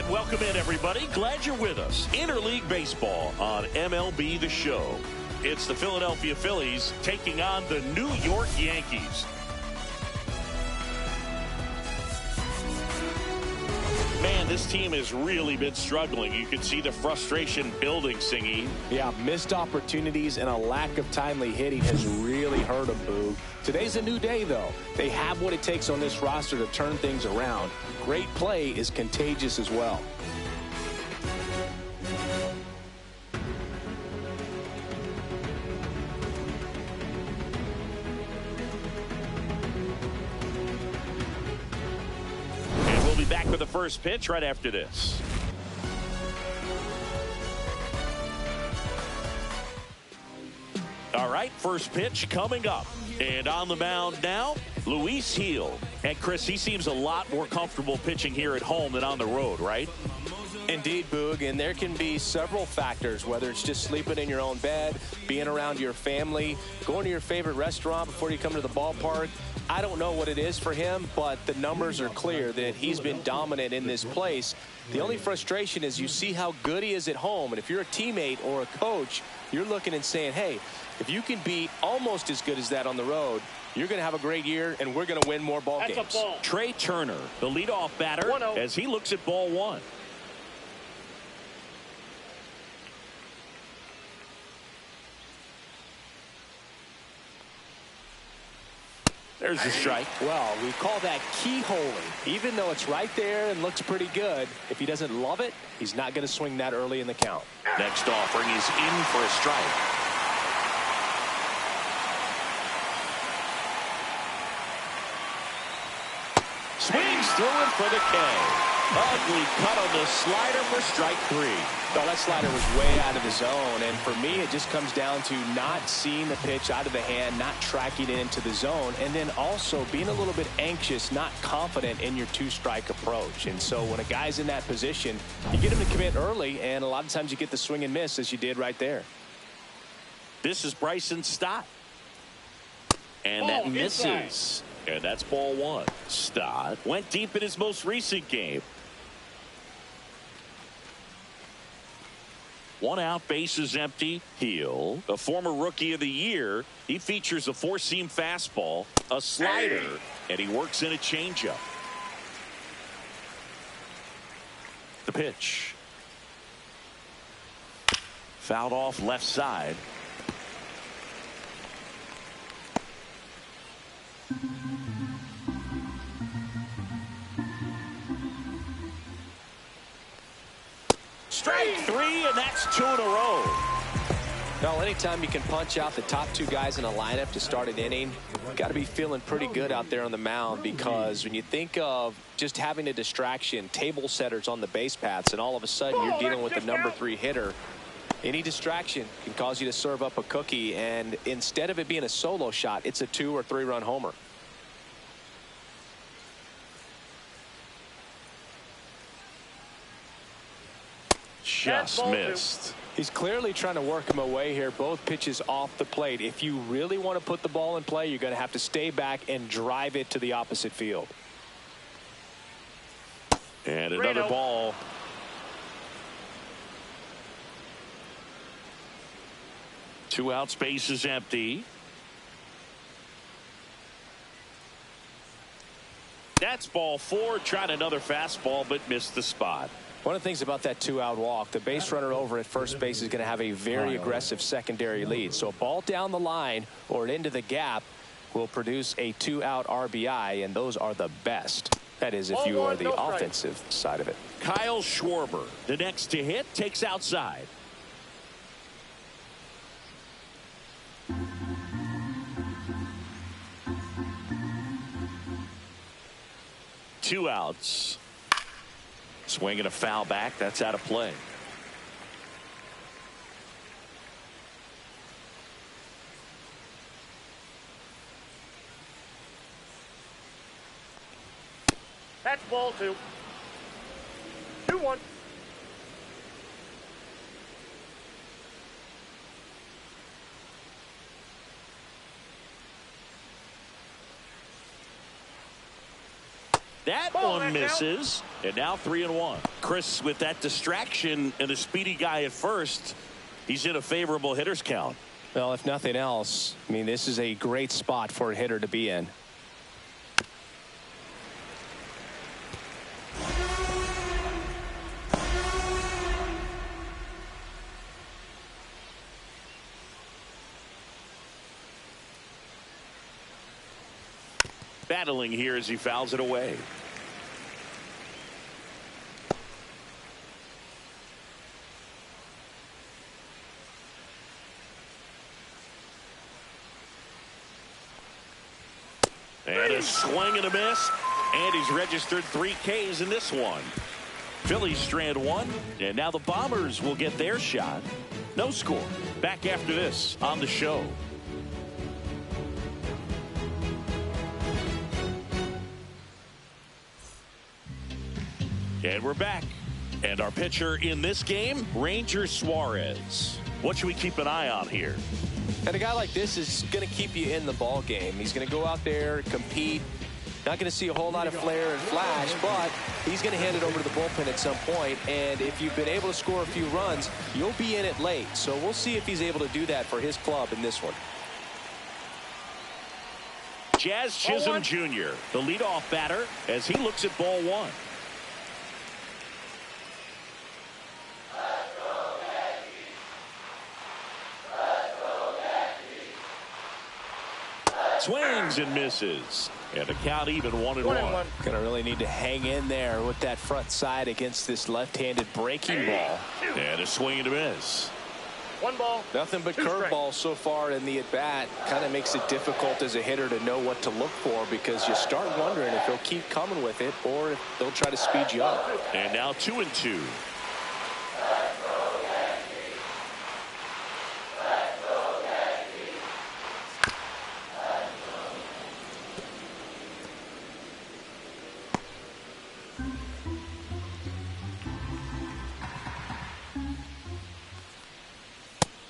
Welcome in, everybody. Glad you're with us. Interleague Baseball on MLB The Show. It's the Philadelphia Phillies taking on the New York Yankees. Man, this team has really been struggling. You can see the frustration building, Singy. Yeah, missed opportunities and a lack of timely hitting has really hurt them, Boog. Today's a new day, though. They have what it takes on this roster to turn things around. Great play is contagious as well. Back with the first pitch right after this. All right, first pitch coming up. And on the mound now, Luis Gil. And Chris, he seems a lot more comfortable pitching here at home than on the road, right? Indeed, Boog, and there can be several factors, whether it's just sleeping in your own bed, being around your family, going to your favorite restaurant before you come to the ballpark. I don't know what it is for him, but the numbers are clear that he's been dominant in this place. The only frustration is you see how good he is at home, and if you're a teammate or a coach, you're looking and saying, hey, if you can be almost as good as that on the road, you're going to have a great year, and we're going to win more ball games. Trey Turner, the leadoff batter, as he looks at ball one. There's the strike. Well, we call that keyholing. Even though it's right there and looks pretty good, if he doesn't love it, he's not going to swing that early in the count. Next offering is in for a strike. Swings through it for the K. Ugly cut on the slider for strike three. Oh, that slider was way out of the zone, and for me, it just comes down to not seeing the pitch out of the hand, not tracking it into the zone, and then also being a little bit anxious, not confident in your two-strike approach. And so when a guy's in that position, you get him to commit early, and a lot of times you get the swing and miss, as you did right there. This is Bryson Stott. And that misses. And that's ball one. Stott went deep in his most recent game. One out, bases empty. Gil, a former rookie of the year. He features a four-seam fastball, a slider, and he works in a changeup. The pitch. Fouled off left side. Strike three, and that's two in a row. Well, anytime you can punch out the top two guys in a lineup to start an inning, got to be feeling pretty good out there on the mound, because when you think of just having a distraction, table setters on the base paths, and all of a sudden you're dealing with the number 3 hitter, any distraction can cause you to serve up a cookie, and instead of it being a solo shot, it's a 2- or 3-run homer. Just missed. He's clearly trying to work him away here. Both pitches off the plate. If you really want to put the ball in play, you're going to have to stay back and drive it to the opposite field. And another ball. Two outs, base is empty. That's ball 4. Tried another fastball, but missed the spot. One of the things about that 2-out walk, the base runner over at first base is going to have a very aggressive secondary lead. So a ball down the line or into the gap will produce a 2-out RBI, and those are the best. That is, if you are the offensive side of it. Kyle Schwarber, the next to hit, takes outside. Two outs. Swinging a foul back. That's out of play. That's ball 2. 2-1. That one misses. And now 3-1. Chris, with that distraction and a speedy guy at first, he's in a favorable hitter's count. Well, if nothing else, I mean, this is a great spot for a hitter to be in. Battling here as he fouls it away. And a swing and a miss. And he's registered 3 Ks in this one. Phillies strand 1. And now the Bombers will get their shot. No score. Back after this on the show. And we're back. And our pitcher in this game, Ranger Suarez. What should we keep an eye on here? And a guy like this is going to keep you in the ball game. He's going to go out there, compete. Not going to see a whole lot of flair and flash, but he's going to hand it over to the bullpen at some point. And if you've been able to score a few runs, you'll be in it late. So we'll see if he's able to do that for his club in this one. Jazz Chisholm Jr., the leadoff batter, as he looks at ball 1. Swings and misses. And the count even 1-1. Gonna really need to hang in there with that front side against this left-handed breaking ball. And a swing and a miss. 1 ball. Nothing but curveballs so far in the at-bat. Kind of makes it difficult as a hitter to know what to look for, because you start wondering if he'll keep coming with it or if they'll try to speed you up. And now 2-2.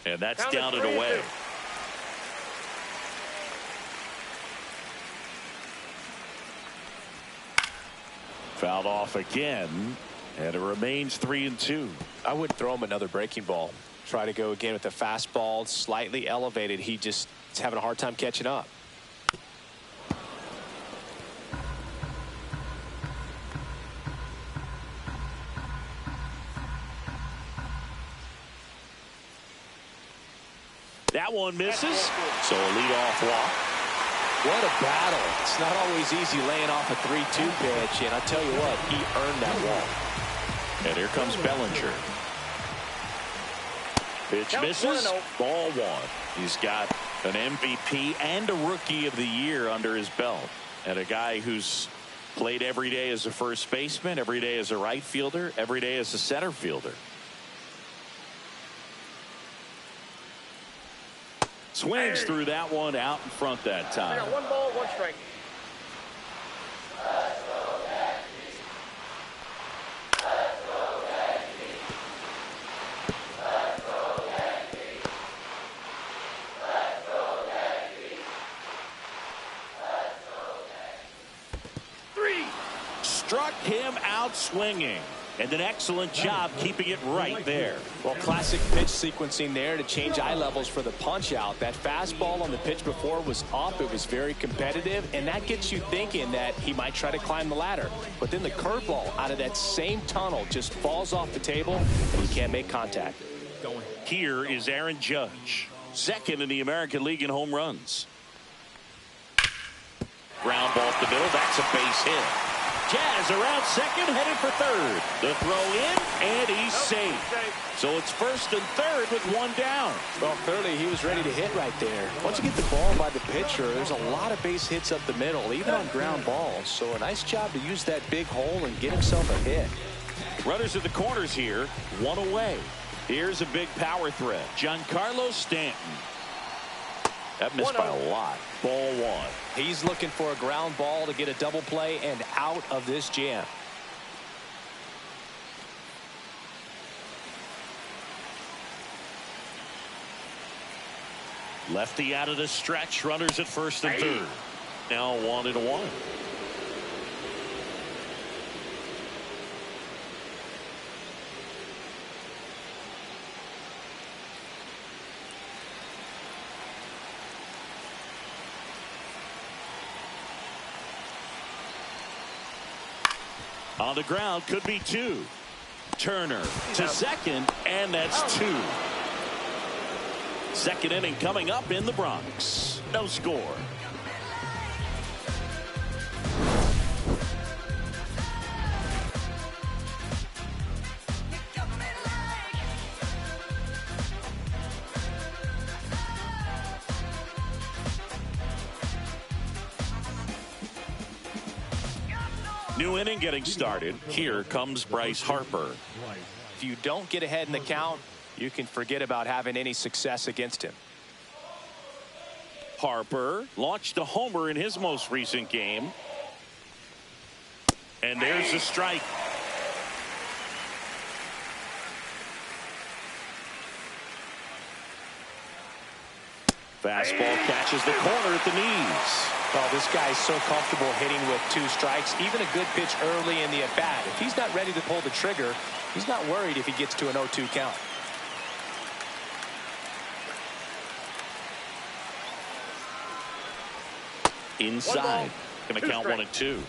And that's down and away. Fouled off again, and it remains 3-2. I wouldn't throw him another breaking ball. Try to go again with the fastball, slightly elevated. He just is having a hard time catching up. That one misses. So a leadoff walk. What a battle. It's not always easy laying off a 3-2 pitch, and I tell you what, he earned that walk. And here comes Bellinger. Pitch misses. Ball 1. He's got an MVP and a Rookie of the Year under his belt. And a guy who's played every day as a first baseman, every day as a right fielder, every day as a center fielder. Swings through that one, out in front that time. I got 1 ball, 1 strike. Struck him out swinging. And an excellent job keeping it right there. Well, classic pitch sequencing there to change eye levels for the punch out. That fastball on the pitch before was up. It was very competitive, and that gets you thinking that he might try to climb the ladder. But then the curveball out of that same tunnel just falls off the table, and he can't make contact. Here is Aaron Judge, second in the American League in home runs. Ground ball up the middle. That's a base hit. Jazz around second, headed for third. The throw in, and he's safe. So it's first and third with 1 down. Well, clearly he was ready to hit right there. Once you get the ball by the pitcher, there's a lot of base hits up the middle, even on ground balls. So a nice job to use that big hole and get himself a hit. Runners at the corners here, 1 away. Here's a big power threat. Giancarlo Stanton. That missed by a lot. Ball 1. He's looking for a ground ball to get a double play and out of this jam. Lefty out of the stretch. Runners at first and third. Now 1-1. On the ground, could be 2. Turner to second, and that's 2. Second inning coming up in the Bronx. No score. New inning getting started. Here comes Bryce Harper. If you don't get ahead in the count, you can forget about having any success against him. Harper launched a homer in his most recent game. And there's a strike. Fastball catches the corner at the knees. Oh, this guy's so comfortable hitting with 2 strikes. Even a good pitch early in the at-bat. If he's not ready to pull the trigger, he's not worried if he gets to an 0-2 count. Inside. Going to count 1-2.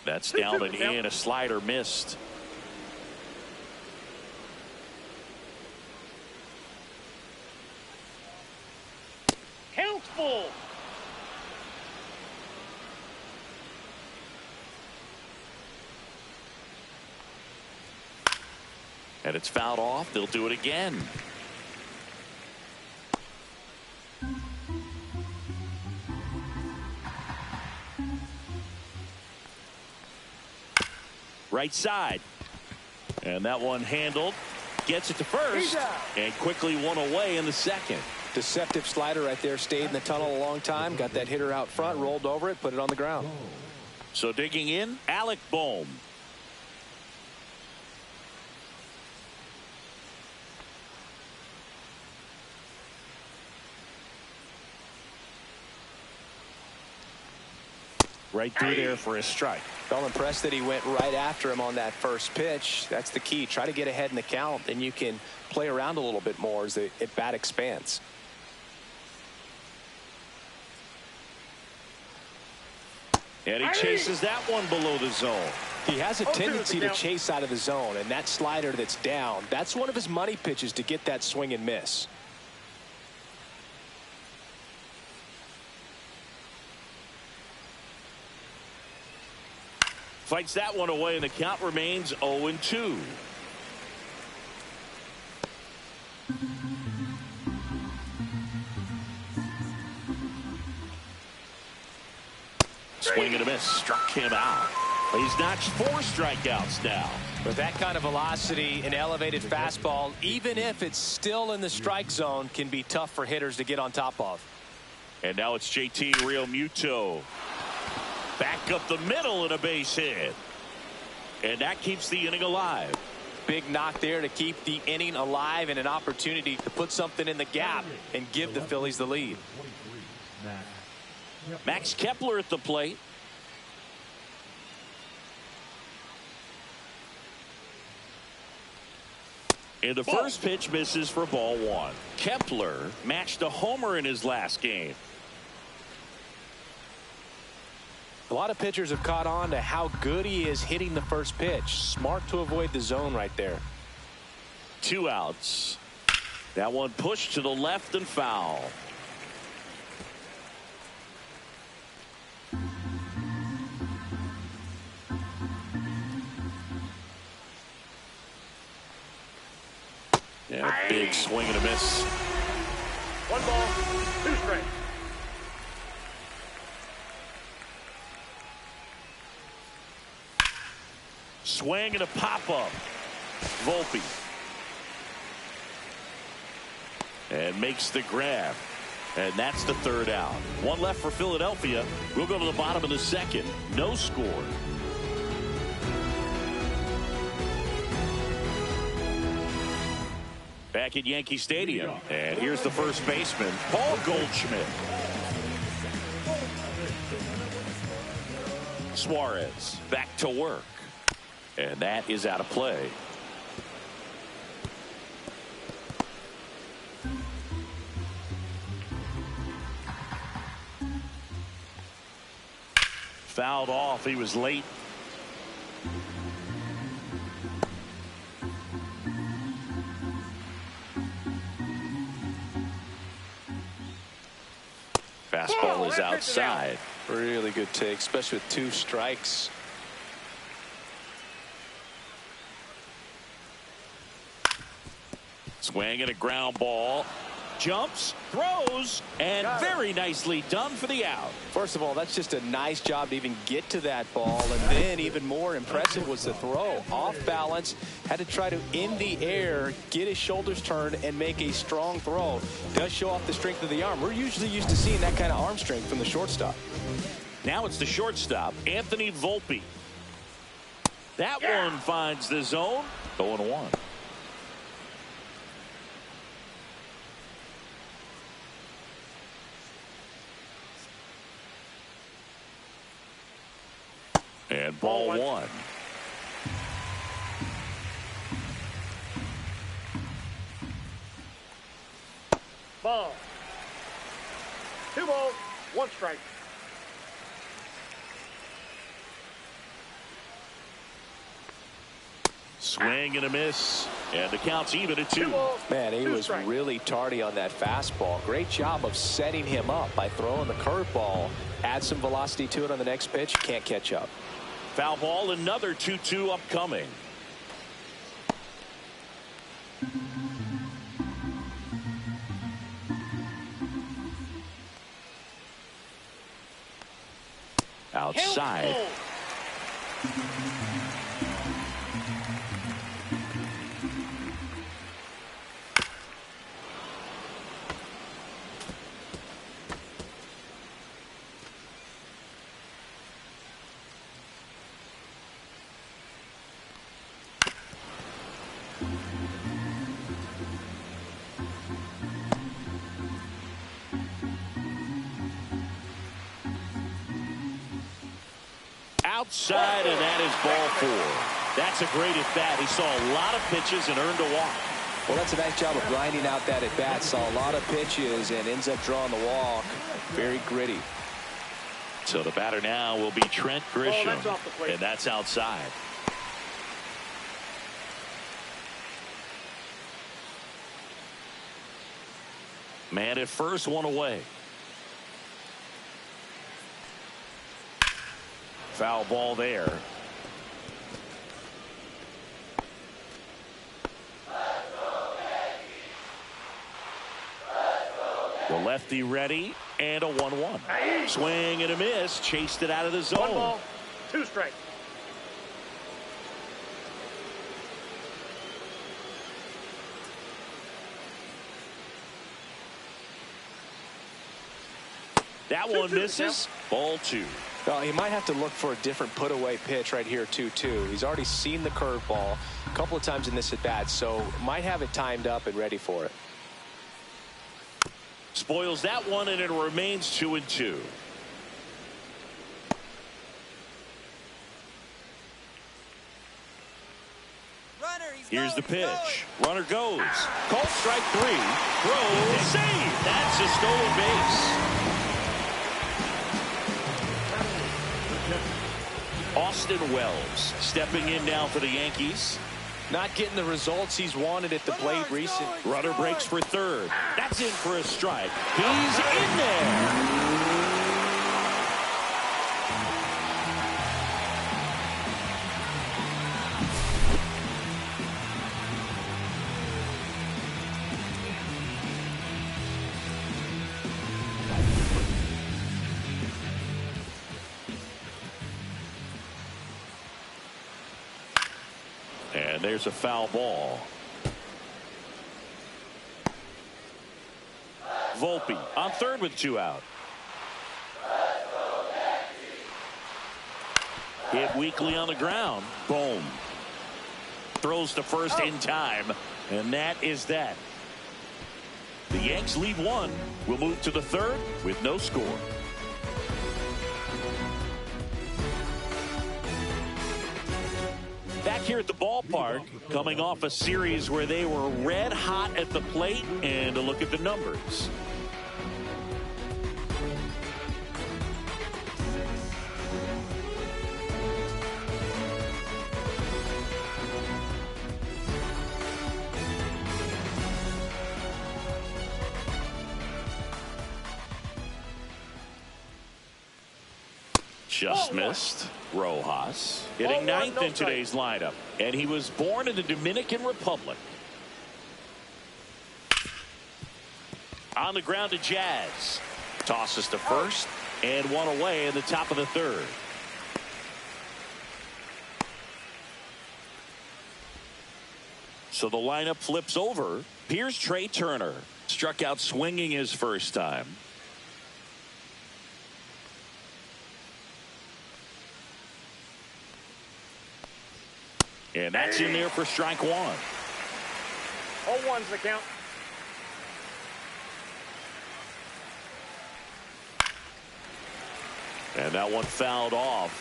That's down and in. A slider missed. Count full. And it's fouled off. They'll do it again. Right side. And that one handled. Gets it to first. And quickly one away in the second. Deceptive slider right there. Stayed in the tunnel a long time. Got that hitter out front. Rolled over it. Put it on the ground. So digging in, Alec Bohm. Right through there for a strike. Felt impressed that he went right after him on that first pitch. That's the key. Try to get ahead in the count, then you can play around a little bit more as the at-bat expands. And he chases that one below the zone. He has a tendency to chase out of the zone, and that slider that's down, that's one of his money pitches to get that swing and miss. Fights that one away, and the count remains 0-2. Swing and a miss. Struck him out. He's notched 4 strikeouts now. With that kind of velocity, an elevated fastball, even if it's still in the strike zone, can be tough for hitters to get on top of. And now it's JT Realmuto. Back up the middle and a base hit. And that keeps the inning alive. Big knock there to keep the inning alive and an opportunity to put something in the gap and give the Phillies the lead. Max Kepler at the plate. And the first pitch misses for ball 1. Kepler matched a homer in his last game. A lot of pitchers have caught on to how good he is hitting the first pitch. Smart to avoid the zone right there. 2 outs. That one pushed to the left and foul. Yeah, big swing and a miss. 1 ball, 2 strikes. Swing and a pop-up. Volpe. And makes the grab. And that's the 3rd out. 1 left for Philadelphia. We'll go to the bottom of the 2nd. No score. Back at Yankee Stadium. And here's the first baseman, Paul Goldschmidt. Suarez back to work. And that is out of play. Fouled off. He was late. Fastball is outside. Really good take, especially with 2 strikes. Swing and a ground ball. Jumps, throws, and very nicely done for the out. First of all, that's just a nice job to even get to that ball, and then even more impressive was the throw. Off balance, had to try to in the air, get his shoulders turned, and make a strong throw. Does show off the strength of the arm. We're usually used to seeing that kind of arm strength from the shortstop. Now it's the shortstop, Anthony Volpe. That one finds the zone. 0-1. And ball 1. Ball. 2 balls, 1 strike. Swing and a miss. And the count's even at 2. Man, he was really tardy on that fastball. Great job of setting him up by throwing the curveball. Add some velocity to it on the next pitch. Can't catch up. Foul ball, another 2-2 upcoming. Outside. Outside, and that is ball 4. That's a great at bat. He saw a lot of pitches and earned a walk. Well, that's a nice job of grinding out that at bat. Saw a lot of pitches and ends up drawing the walk. Very gritty. So the batter now will be Trent Grisham, and that's outside. Man at first, 1 away. Foul ball there. The lefty ready, and a 1-1. Swing and a miss. Chased it out of the zone. 1 ball, 2 strikes. That one misses. Ball 2. Well, he might have to look for a different put-away pitch right here, 2-2. He's already seen the curveball a couple of times in this at-bat, so might have it timed up and ready for it. Spoils that one, and it remains 2-2. Here's the pitch. Runner goes. Called strike 3. Throws. Save. That's a stolen base. Austin Wells stepping in now for the Yankees. Not getting the results he's wanted at the plate recently. Runner breaks for third. That's in for a strike. He's in there. And there's a foul ball. Volpe on third with 2 out. Hit weakly on the ground. Boom. Throws to first in time. And that is that. The Yanks lead 1. We'll move to the 3rd with no score. Back here at the ballpark, coming off a series where they were red hot at the plate, and a look at the numbers. Just missed. Rojas hitting ninth in today's lineup, and he was born in the Dominican Republic. On the ground to Jazz. Tosses to first, and one away in the top of the third. So the lineup flips over. Here's Trey Turner. Struck out swinging his first time. And that's in there for strike one. 0-1's the count. And that one fouled off.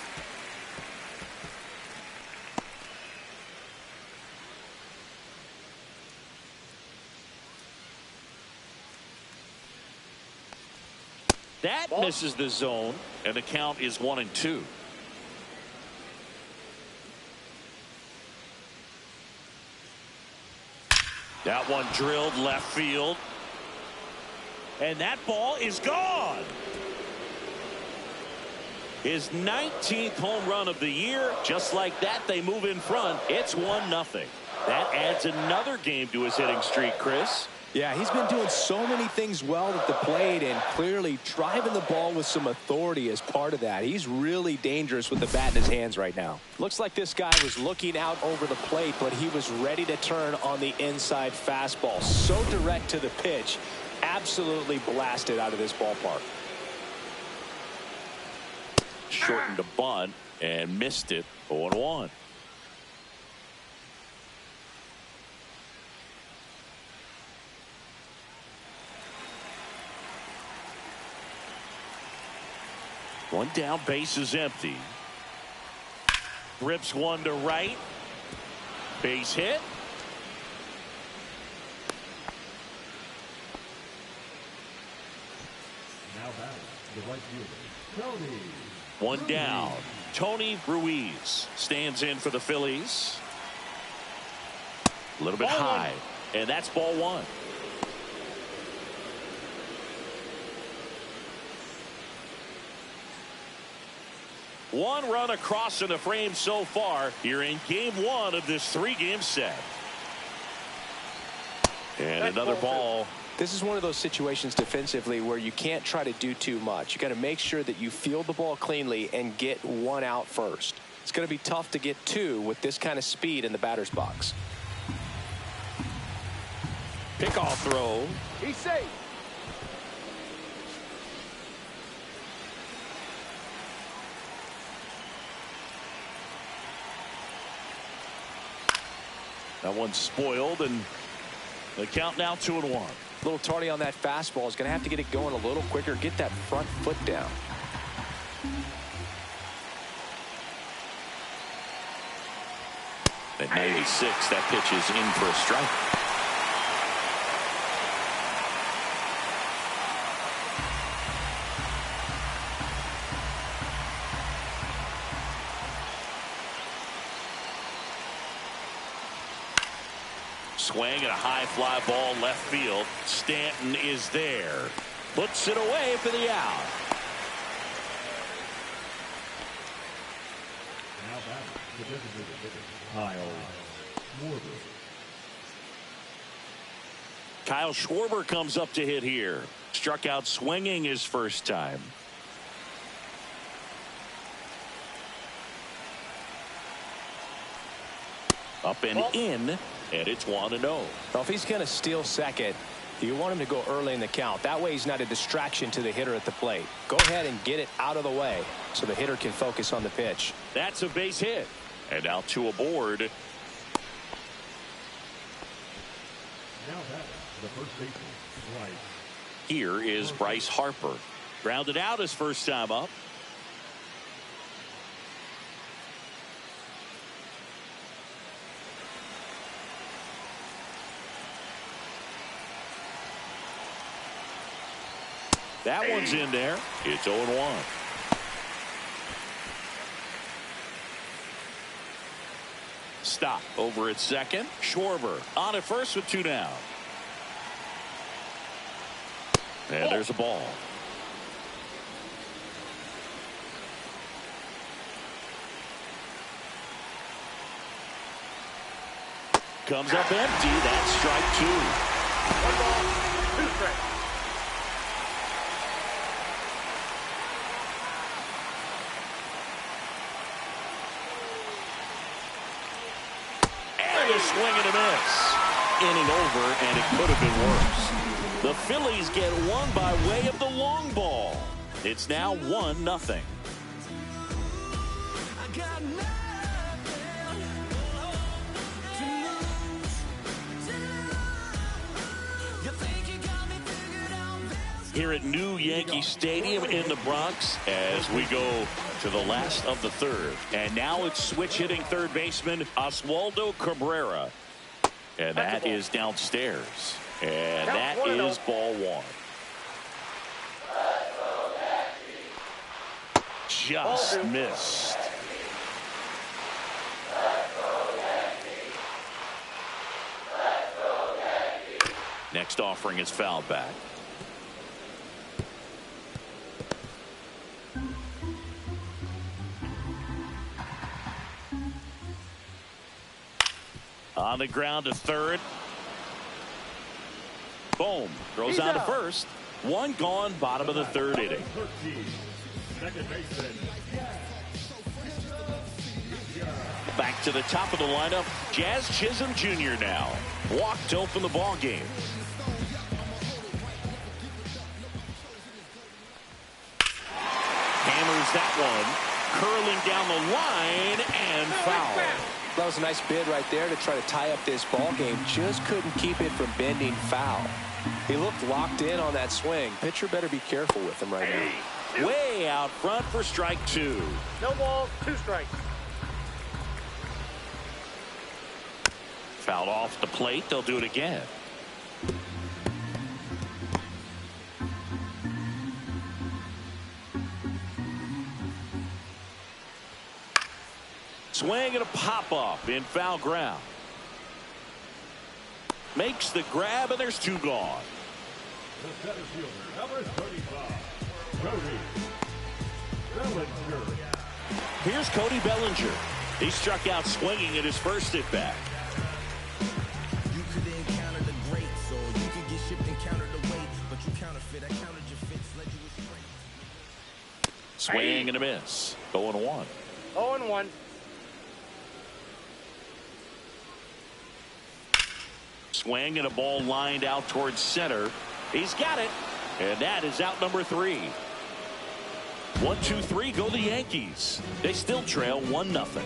That misses the zone, and the count is 1-2. That one drilled left field. And that ball is gone. His 19th home run of the year. Just like that, they move in front. It's 1-0. That adds another game to his hitting streak, Chris. Yeah, he's been doing so many things well at the plate, and clearly driving the ball with some authority as part of that. He's really dangerous with the bat in his hands right now. Looks like this guy was looking out over the plate, but he was ready to turn on the inside fastball. So direct to the pitch. Absolutely blasted out of this ballpark. Shortened a bunt and missed it. 0-1. One down, base is empty. Rips one to right. Base hit. Now batting, the right fielder, Tony. One down. Tony Ruiz stands in for the Phillies. A little bit high, and that's ball one. One run across in the frame so far here in game one of this 3-game set. And another ball. This is one of those situations defensively where you can't try to do too much. You got to make sure that you field the ball cleanly and get one out first. It's going to be tough to get two with this kind of speed in the batter's box. Pickoff throw. He's safe. That one's spoiled, and the count now 2-1. A little tardy on that fastball. Is going to have to get it going a little quicker. Get that front foot down. At 96, that pitch is in for a strike. Swing and a high fly ball left field. Stanton is there. Puts it away for the out. Now batting, the designated hitter, Kyle Schwarber. Kyle Schwarber comes up to hit here. Struck out swinging his first time. Up and in, and it's 1-0. Well, if he's going to steal second, you want him to go early in the count. That way he's not a distraction to the hitter at the plate. Go ahead and get it out of the way so the hitter can focus on the pitch. That's a base hit. And now two aboard. Now batting, the first baseman, Bryce. Here is Bryce Harper. Grounded out his first time up. That one's in there. It's 0-1. Stop over at second. Schwarber on at first with 2 down. And there's a ball. comes up empty. That's strike two. 1 ball, 2 strikes. And a swing and a miss. Inning over, and it could have been worse. The Phillies get one by way of the long ball. It's now 1-0. Here at New Yankee Stadium in the Bronx as we go to the last of the third. And now it's switch hitting third baseman Oswaldo Cabrera. And that is downstairs. And that is ball one. Just missed. Next offering is fouled back. On the ground to third. Boom. Throws out to first. One gone, bottom of the third inning. Back to the top of the lineup. Jazz Chisholm Jr. now. Walked to open the ball game. Hammers that one. Curling down the line and foul. That was a nice bid right there to try to tie up this ball game. Just couldn't keep it from bending foul. He looked locked in on that swing. Pitcher better be careful with him right now. Way out front for strike two. No balls, 2 strikes. Fouled off the plate. They'll do it again. Swing and a pop-up in foul ground. Makes the grab, and there's 2 gone. The center fielder, number 35, Cody Bellinger. Here's Cody Bellinger. He struck out swinging at his first at-bat. You could encounter the greats, or you could get shipped and counter the weight, but you counterfeit. I countered your fits, led you astray. Swing and a miss. 0-1. 0-1. Swing and a ball lined out towards center. He's got it. And that is out number 3. 1-2-3 go the Yankees. They still trail 1-0.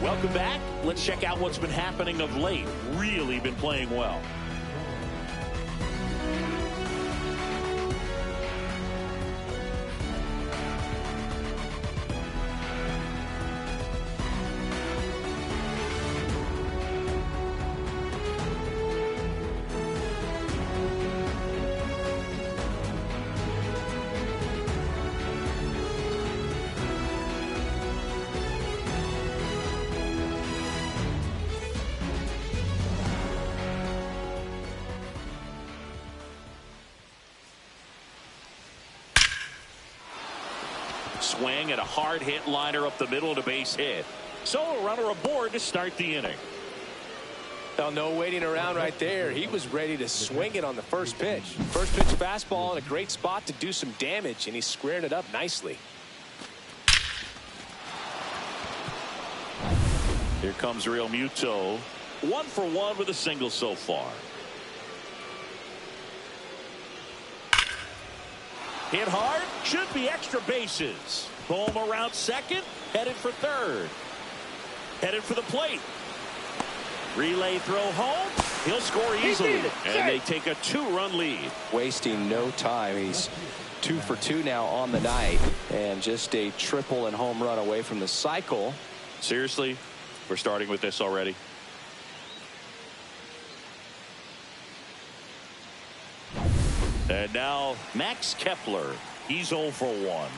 Welcome back. Let's check out what's been happening of late. Really been playing well. Swing and a hard hit liner up the middle to base hit. So a runner aboard to start the inning. Well, no waiting around right there. He was ready to swing it on the first pitch. First pitch fastball in a great spot to do some damage, and he squared it up nicely. Here comes Real Muto. 1 for 1 with a single so far. Hit hard, should be extra bases. Bohm around second, headed for third. Headed for the plate. Relay throw home. He'll score easily. And they take a 2-run lead. Wasting no time. He's 2 for 2 now on the night. And just a triple and home run away from the cycle. Seriously, we're starting with this already. And now Max Kepler. He's 0 for 1.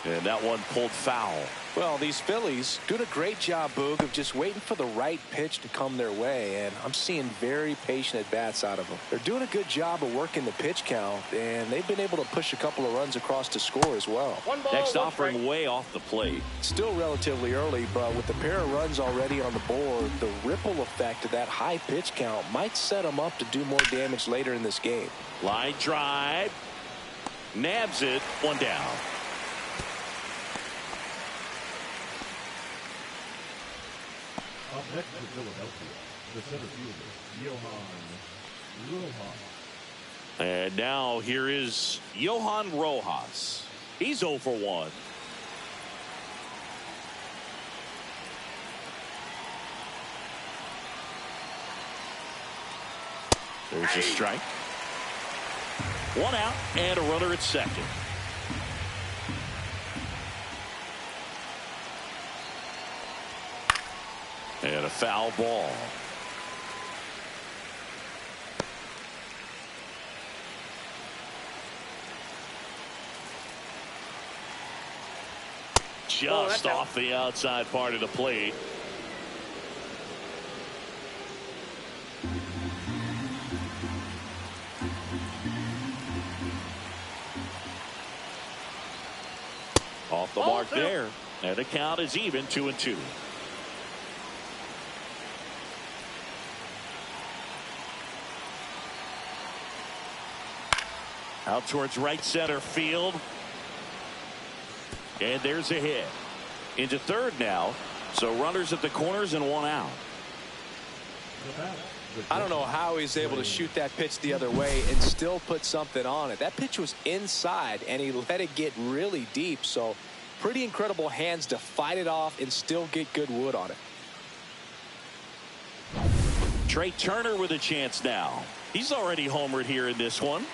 And that one pulled foul. Well, these Phillies doing a great job, Boog, of just waiting for the right pitch to come their way, and I'm seeing very patient at-bats out of them. They're doing a good job of working the pitch count, and they've been able to push a couple of runs across to score as well. One ball, Next one offering strike. way off the plate. Still relatively early, but with the pair of runs already on the board, the ripple effect of that high pitch count might set them up to do more damage later in this game. Line drive. Nabs it. One down. Up next for Philadelphia, the center fielder, Johan Rojas. And now here is Johan Rojas. He's 0 for 1. There's a strike. One out and a runner at second. And a foul ball. Just off the outside part of the plate. Off the mark there. And the count is even, 2-2. Out towards right center field. And there's a hit. Into third now. So runners at the corners and one out. I don't know how he's able to shoot that pitch the other way and still put something on it. That pitch was inside, and he let it get really deep. So pretty incredible hands to fight it off and still get good wood on it. Trey Turner with a chance now. He's already homered here in this one.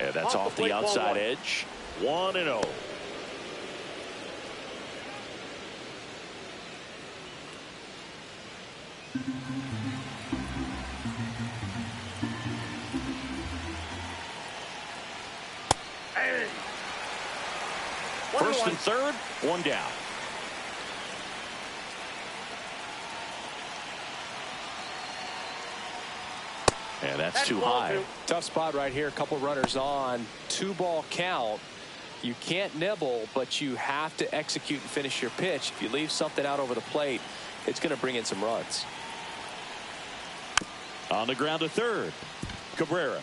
And that's off the outside edge. 1-0. First and third, one down. And that's too high. Tough spot right here. A couple runners on. 2-ball count. You can't nibble, but you have to execute and finish your pitch. If you leave something out over the plate, it's going to bring in some runs. On the ground to third. Cabrera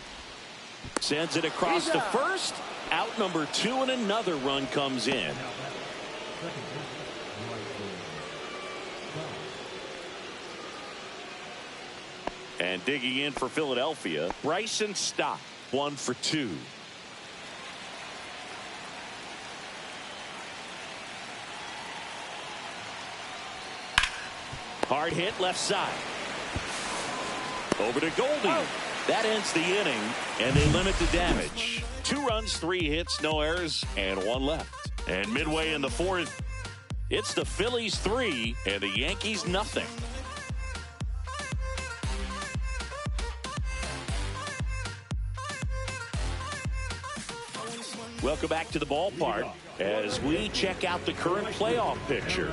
sends it across to first. Out number 2, and another run comes in. And digging in for Philadelphia, Bryson Stott, 1 for 2. Hard hit left side. Over to Goldie. That ends the inning, and they limit the damage. 2 runs, 3 hits, no errors, and 1 left. And midway in the fourth, it's the Phillies 3 and the Yankees nothing. Welcome back to the ballpark as we check out the current playoff picture.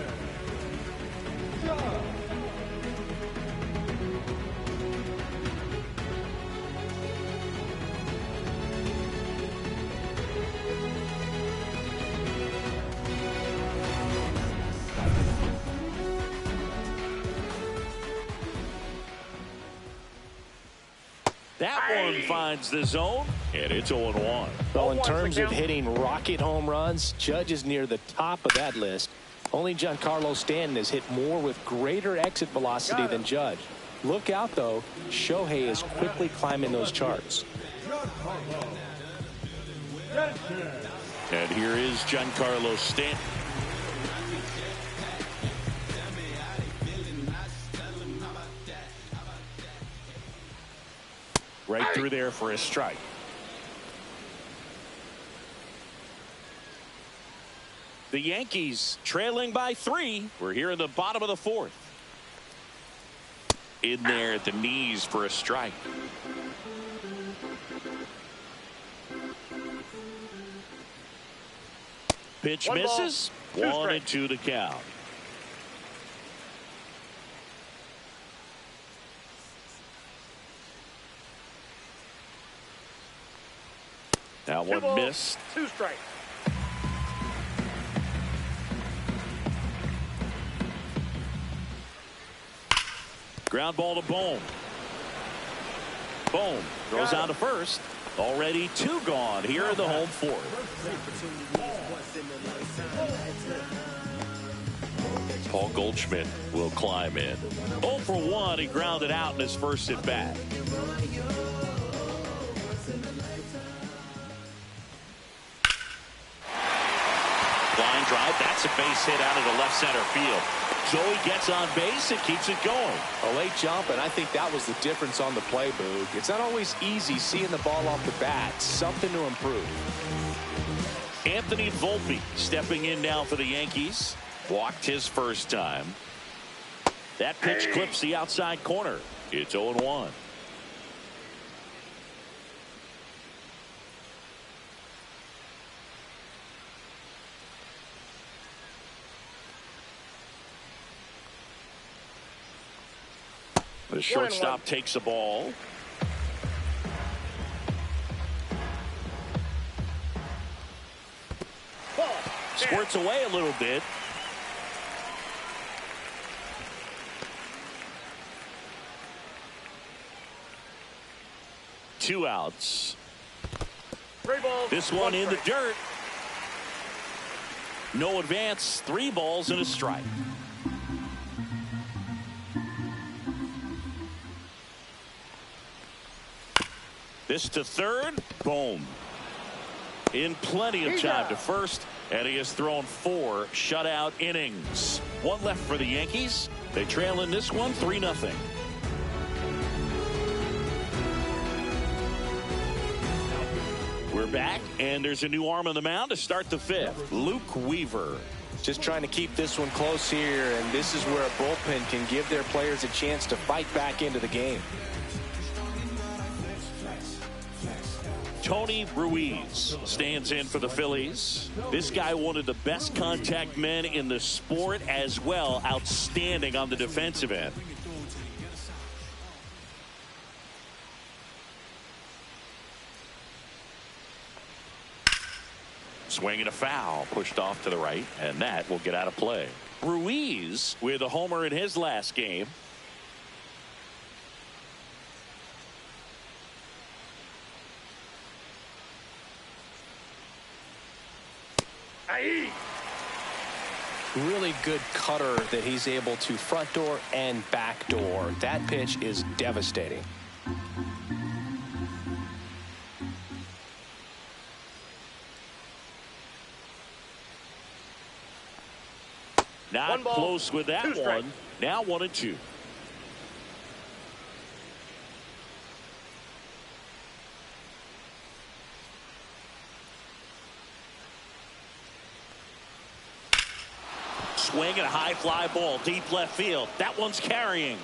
That one finds the zone, and it's 0-1. Well, in terms of hitting rocket home runs, Judge is near the top of that list. Only Giancarlo Stanton has hit more with greater exit velocity than Judge. Look out, though. Shohei is quickly climbing those charts. And here is Giancarlo Stanton. Right through there for a strike. The Yankees trailing by 3. We're here in the bottom of the fourth. In there at the knees for a strike. Pitch One ball, misses. 2 1 and strikes. 2 to count. That 2 one balls, missed. 2 strikes. Ground ball to Bohm. Bohm throws Got out to first. Already 2 gone here in the home fourth. Paul Goldschmidt will climb in. 0 for 1. He grounded out in his first at bat. Line drive. That's a base hit out of the left center field. Joey gets on base and keeps it going. A late jump, and I think that was the difference on the play, Boog. It's not always easy seeing the ball off the bat. Something to improve. Anthony Volpe stepping in now for the Yankees. Walked his first time. That pitch clips the outside corner. It's 0-1. The shortstop takes the ball. Squirts away a little bit. Two outs. 3 balls. This one in the dirt. No advance. 3 balls and a strike. This to third. Boom. In plenty of time to first, and he has thrown 4 shutout innings. 1 left for the Yankees. They trail in this one 3-0. We're back, and there's a new arm on the mound to start the 5th. Luke Weaver. Just trying to keep this one close here, and this is where a bullpen can give their players a chance to fight back into the game. Tony Ruiz stands in for the Phillies. This guy, one of the best contact men in the sport as well. Outstanding on the defensive end. Swinging a foul, pushed off to the right, and that will get out of play. Ruiz with a homer in his last game. Really good cutter that he's able to front door and back door. That pitch is devastating. Not close with that one. Now 1-2. Swing and a high fly ball deep left field. That one's carrying.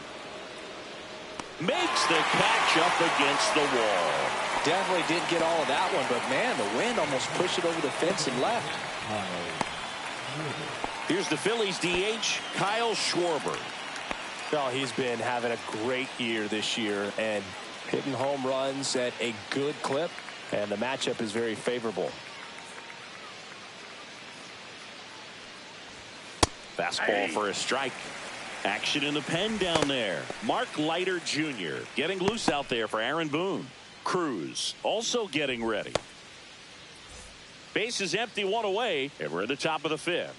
Makes the catch up against the wall. Definitely didn't get all of that one, but man, the wind almost pushed it over the fence and left. Here's the Phillies DH, Kyle Schwarber. Well, he's been having a great year this year and hitting home runs at a good clip, and the matchup is very favorable. Fastball for a strike. Action in the pen down there. Mark Leiter Jr. getting loose out there for Aaron Boone. Cruz also getting ready. Base is empty, 1 away, and we're at the top of the 5th.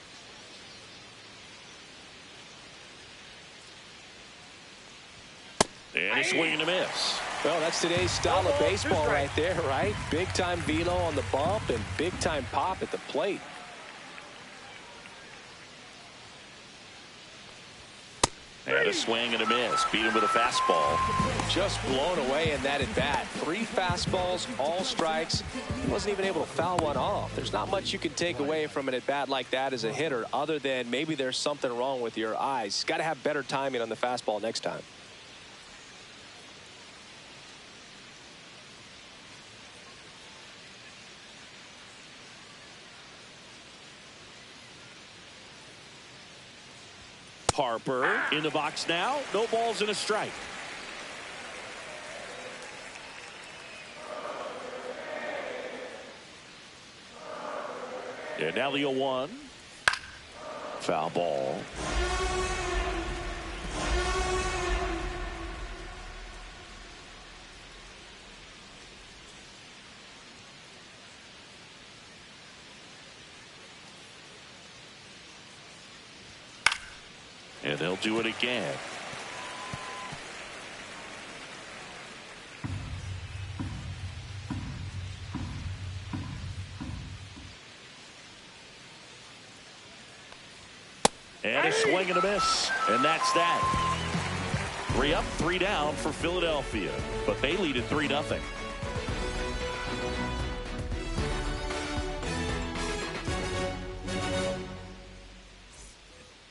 And a swing and a miss. Well, that's today's style of baseball right there, right? Big time velo on the bump and big time pop at the plate. And a swing and a miss. Beat him with a fastball. Just blown away in that at bat. 3 fastballs, all strikes. He wasn't even able to foul one off. There's not much you can take away from an at bat like that as a hitter, other than maybe there's something wrong with your eyes. Got to have better timing on the fastball next time. Harper in the box now. No balls and a strike. And now the 0-1. Foul ball. And they'll do it again. And a swing and a miss. And that's that. 3 up, 3 down for Philadelphia. But they lead at 3-0.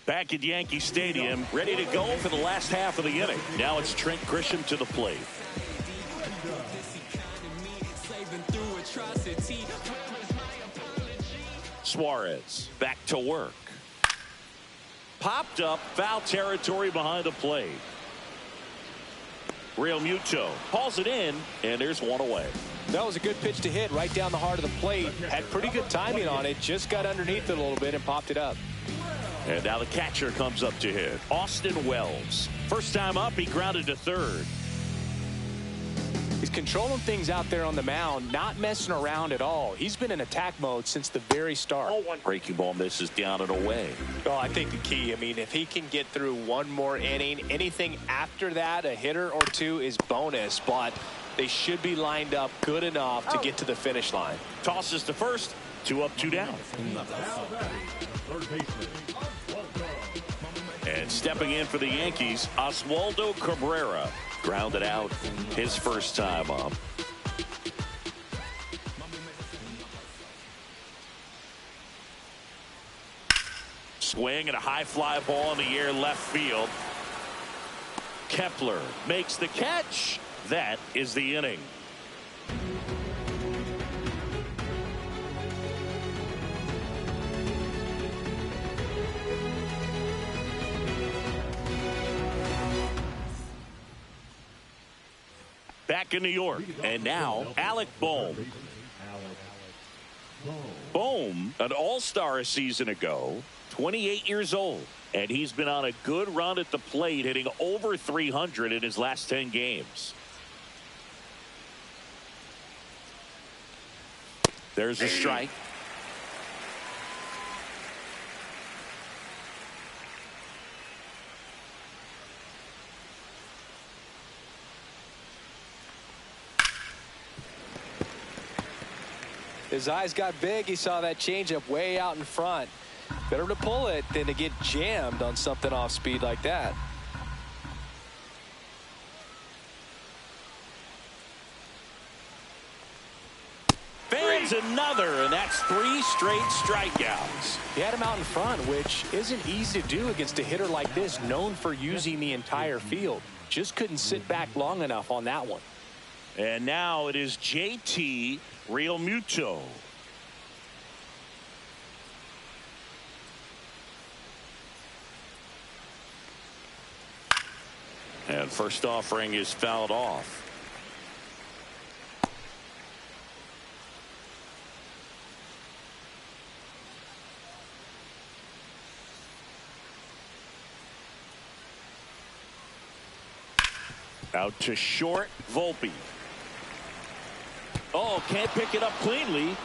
Back at Yankee Stadium, ready to go for the last half of the inning. Now it's Trent Grisham to the plate. Suarez back to work. Popped up, foul territory behind the plate. Real Muto hauls it in, and there's one away. That was a good pitch to hit right down the heart of the plate. Had pretty good timing on it. Just got underneath it a little bit and popped it up. And now the catcher comes up to hit. Austin Wells. First time up, he grounded to third. He's controlling things out there on the mound, not messing around at all. He's been in attack mode since the very start. Breaking ball misses down and away. Well, I think the key, I mean, if he can get through one more inning, anything after that, a hitter or two is bonus, but they should be lined up good enough to get to the finish line. Tosses to first. 2 up, 2 down. And stepping in for the Yankees, Oswaldo Cabrera. Grounded out his first time up. Swing and a high fly ball in the air left field. Kepler makes the catch. That is the inning. Back in New York, and now Alec Bohm. Bohm, an all-star a season ago, 28 years old, and he's been on a good run at the plate, hitting over 300 in his last 10 games. There's a strike. His eyes got big. He saw that changeup way out in front. Better to pull it than to get jammed on something off speed like that. Fans another, and that's 3 straight strikeouts. He had him out in front, which isn't easy to do against a hitter like this, known for using the entire field. Just couldn't sit back long enough on that one. And now it is JT Realmuto. And first offering is fouled off. Out to short, Volpe. Oh, can't pick it up cleanly.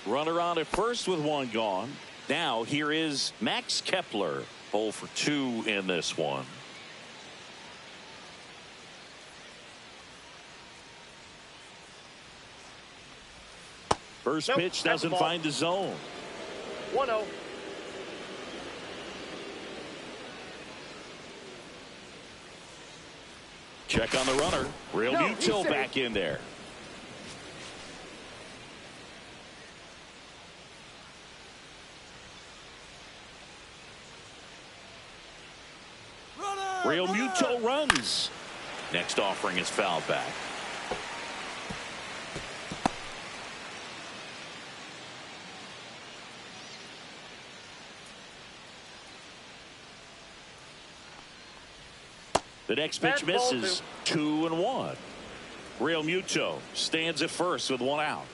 Runner on at first with 1 gone. Now here is Max Kepler. 0 for 2 in this one. First pitch doesn't find the zone. 1-0. Check on the runner. Realmuto back in there. Realmuto runs. Next offering is fouled back. The next pitch misses. 2-1. Real Muto stands at first with one out.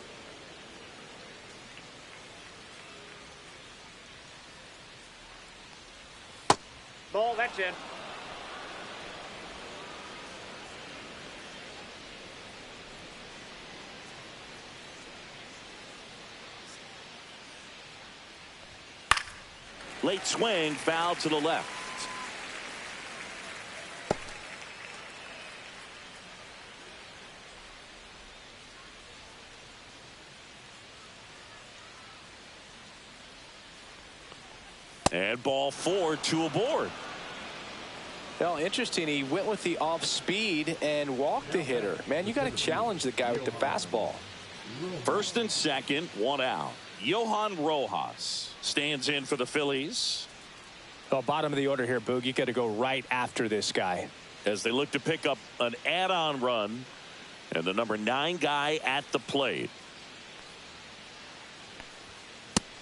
Ball, that's in. Late swing, foul to the left. And ball 4, 2 aboard. Well, interesting. He went with the off speed and walked the hitter. Man, you got to challenge the guy with the fastball. First and second, one out. Johan Rojas stands in for the Phillies. Well, bottom of the order here, Boog. You got to go right after this guy as they look to pick up an add-on run, and the number 9 guy at the plate.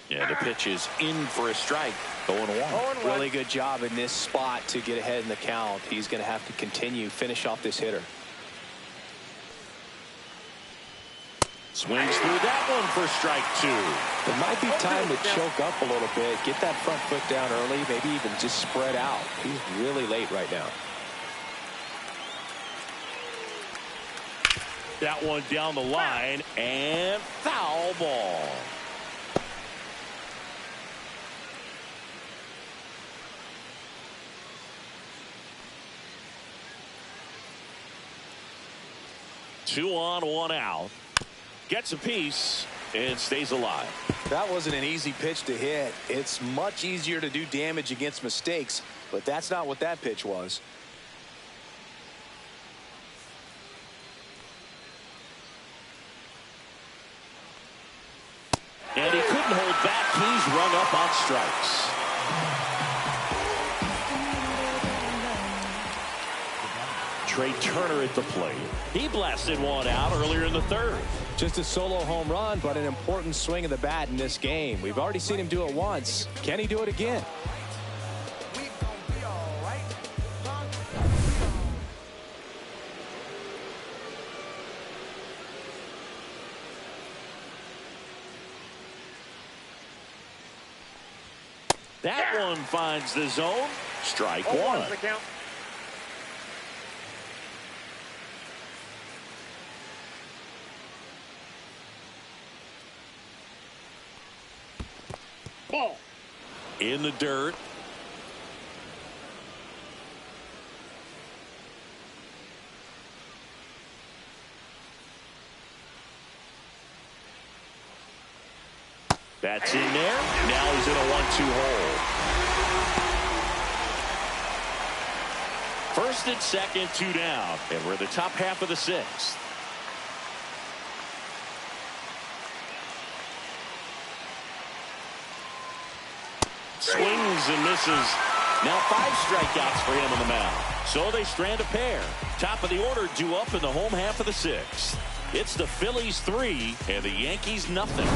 Yeah, the pitch is in for a strike. 0-1. Really good job in this spot to get ahead in the count. He's going to have to finish off this hitter. Swings through that one for strike 2. It might be time to choke up a little bit, get that front foot down early, maybe even just spread out. He's really late right now. That one down the line, and foul ball. Two on, one out. Gets a piece and stays alive. That wasn't an easy pitch to hit. It's much easier to do damage against mistakes, but that's not what that pitch was. And he couldn't hold back. He's rung up on strikes. Trey Turner at the plate. He blasted one out earlier in the third. Just a solo home run, but an important swing of the bat in this game. We've already seen him do it once. Can he do it again? That one finds the zone. Strike 1. Ball. In the dirt. That's in there. Now he's in a 1-2 hole. First and second, 2 down. And we're in the top half of the 6th. Swings and misses. Now 5 strikeouts for him on the mound. So they strand a pair. Top of the order due up in the home half of the 6th. It's the Phillies 3 and the Yankees nothing.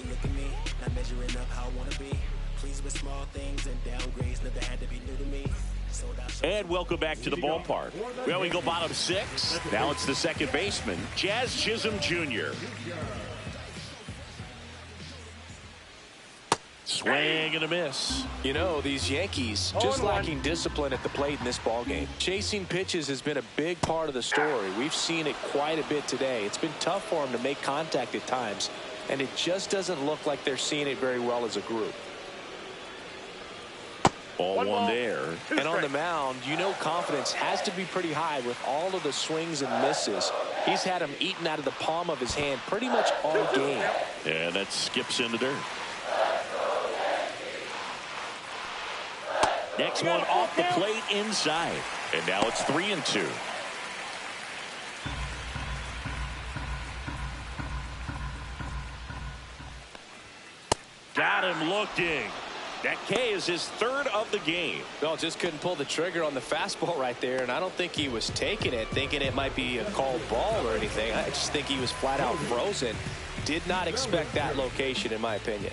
Look at me. Not measuring up how I want to be. Pleased with small things and downgrades. Never had to be new to me. And welcome back to the ballpark. Well, we go bottom 6. Now it's the second baseman, Jazz Chisholm Jr. Swing and a miss. You know, these Yankees just lacking discipline at the plate in this ballgame. Chasing pitches has been a big part of the story. We've seen it quite a bit today. It's been tough for them to make contact at times, and it just doesn't look like they're seeing it very well as a group. Ball one there. And on the mound, you know confidence has to be pretty high with all of the swings and misses. He's had them eaten out of the palm of his hand pretty much all game. And that skips in the dirt. Next one off the plate inside. And now it's 3-2. Got him looking. That K is his third of the game. No, just couldn't pull the trigger on the fastball right there, and I don't think he was taking it, thinking it might be a called ball or anything. I just think he was flat out frozen. Did not expect that location, in my opinion.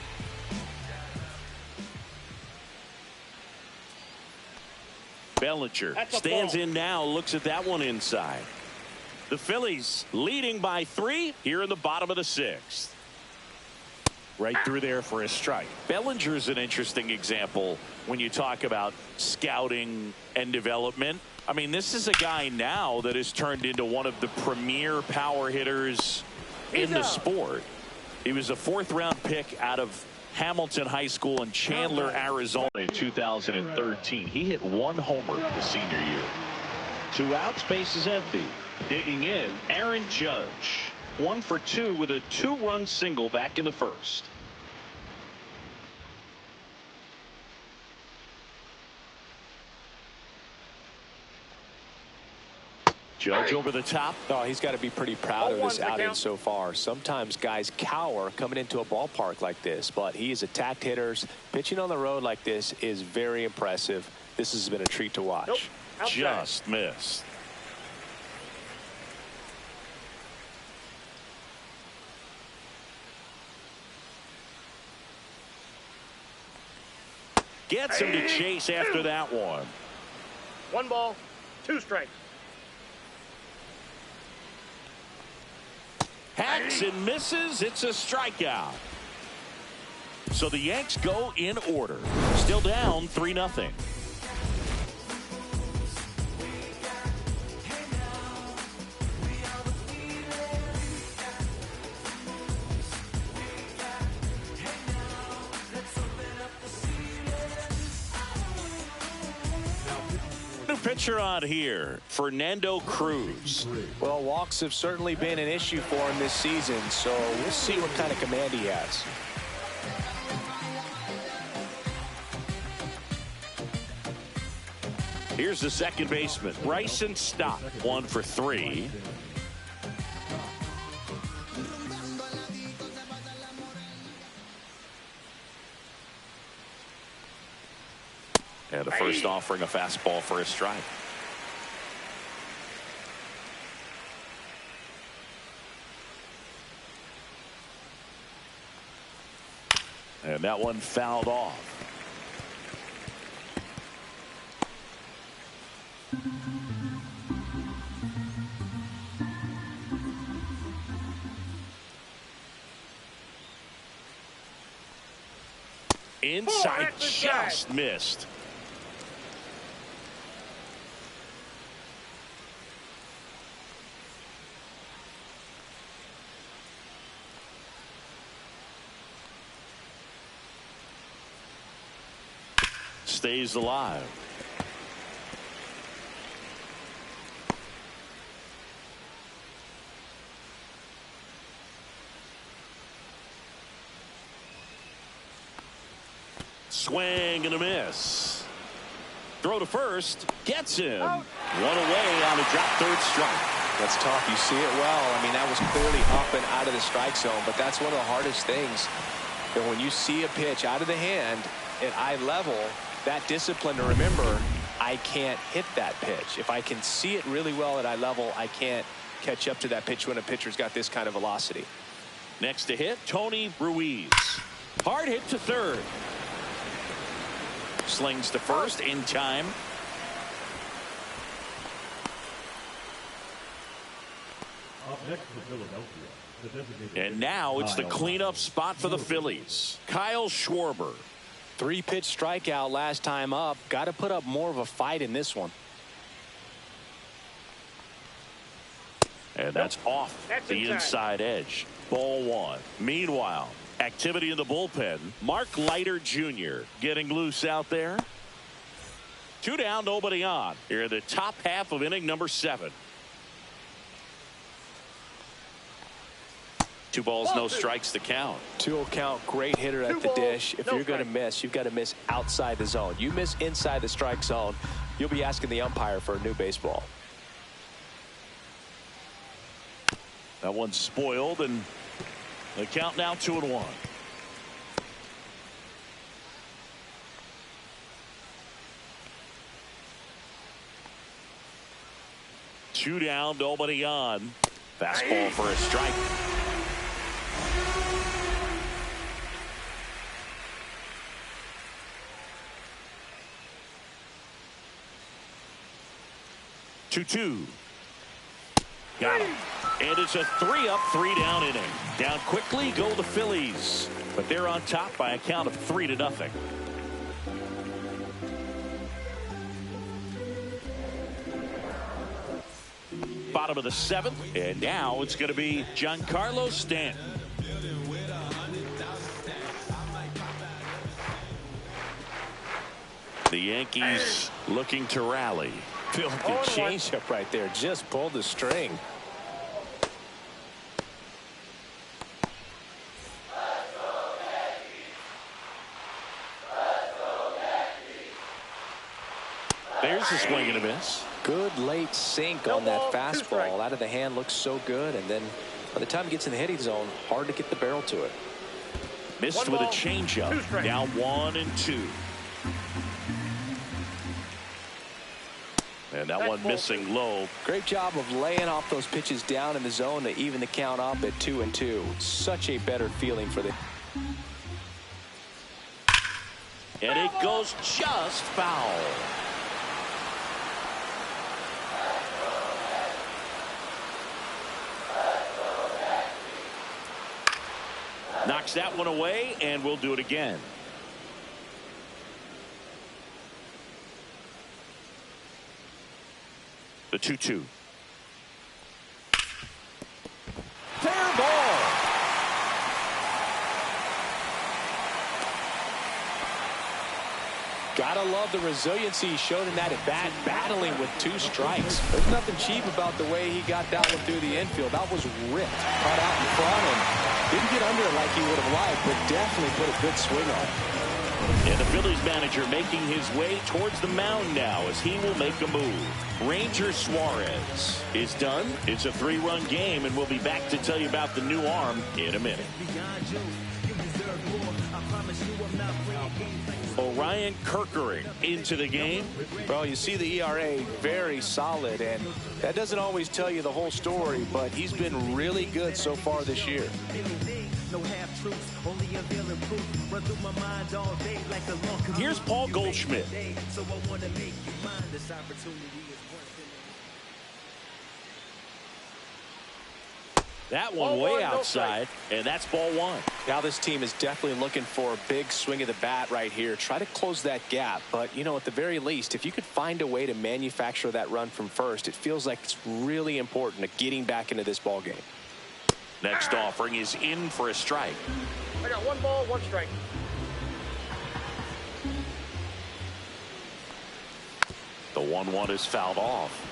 Bellinger stands in now, looks at that one inside. The Phillies leading by 3 here in the bottom of the 6th. Right through there for a strike. Bellinger is an interesting example when you talk about scouting and development. I mean, this is a guy now that has turned into one of the premier power hitters in the sport. He was a 4th-round pick out of Hamilton High School in Chandler, Arizona in 2013. He hit 1 homer the senior year. 2 outs, base is empty. Digging in, Aaron Judge. 1 for 2 with a 2-run single back in the 1st. Judge over the top. Oh, he's got to be pretty proud of this outing so far. Sometimes guys cower coming into a ballpark like this, but he has attacked hitters. Pitching on the road like this is very impressive. This has been a treat to watch. Just missed. Gets him to chase after that one. 1 ball, 2 strikes. Hacks and misses. It's a strikeout. So the Yanks go in order. Still down 3-0. Pitcher on here, Fernando Cruz. Well, walks have certainly been an issue for him this season, so we'll see what kind of command he has. Here's the second baseman, Bryson Stott. 1 for 3. And the first offering a fastball for a strike. And that one fouled off. Inside, just missed. Stays alive. Swing and a miss. Throw to first. Gets him. 1 away on a drop third strike. That's tough. You see it well. I mean, that was clearly up and out of the strike zone, but that's one of the hardest things. And when you see a pitch out of the hand at eye level, that discipline to remember, I can't hit that pitch. If I can see it really well at eye level, I can't catch up to that pitch when a pitcher's got this kind of velocity. Next to hit, Tony Ruiz. Hard hit to third. Slings to first in time. Up next for Philadelphia, the designated. And now it's the cleanup spot for the Phillies. Kyle Schwarber. 3-pitch strikeout last time up. Got to put up more of a fight in this one. And that's off the inside edge. Ball 1. Meanwhile, activity in the bullpen. Mark Leiter Jr. getting loose out there. 2 down, nobody on. Here in the top half of inning number 7. 2 balls, no strikes to count. 2-0 count. Great hitter at the dish. If you're going to miss, you've got to miss outside the zone. You miss inside the strike zone, you'll be asking the umpire for a new baseball. That one's spoiled, and the count now 2-1. 2 down, nobody on. Fastball for a strike. Two. Got him. And it's a 3-up, 3-down inning. Down quickly go the Phillies, but they're on top by a count of 3-0. Bottom of the 7th, and now it's going to be Giancarlo Stanton. The Yankees looking to rally. Filthy changeup right there. Just pulled the string. There's a swing and a miss. Good late sink on that fastball. Out of the hand, looks so good. And then by the time it gets in the hitting zone, hard to get the barrel to it. Missed with a changeup. Now 1-2. And that one missing low. Great job of laying off those pitches down in the zone to even the count up at 2-2. Such a better feeling for the. And it goes just foul. Knocks that one away, and we'll do it again. The 2-2. Fair ball. Gotta love the resiliency he showed in that at bat, battling with 2 strikes. There's nothing cheap about the way he got that one through the infield. That was ripped, cut out in front, and didn't get under it like he would have liked, but definitely put a good swing on it. And the Phillies manager making his way towards the mound now as he will make a move. Ranger Suarez is done. It's a 3-run game, and we'll be back to tell you about the new arm in a minute. Orion Kerkering into the game. Well, you see the ERA very solid, and that doesn't always tell you the whole story, but he's been really good so far this year. Here's Paul Goldschmidt. That one way outside, and that's ball 1. Now this team is definitely looking for a big swing of the bat right here. Try to close that gap, but you know, at the very least, if you could find a way to manufacture that run from first, it feels like it's really important to getting back into this ball game. Next offering is in for a strike. I got 1 ball, 1 strike. The 1-1 is fouled off.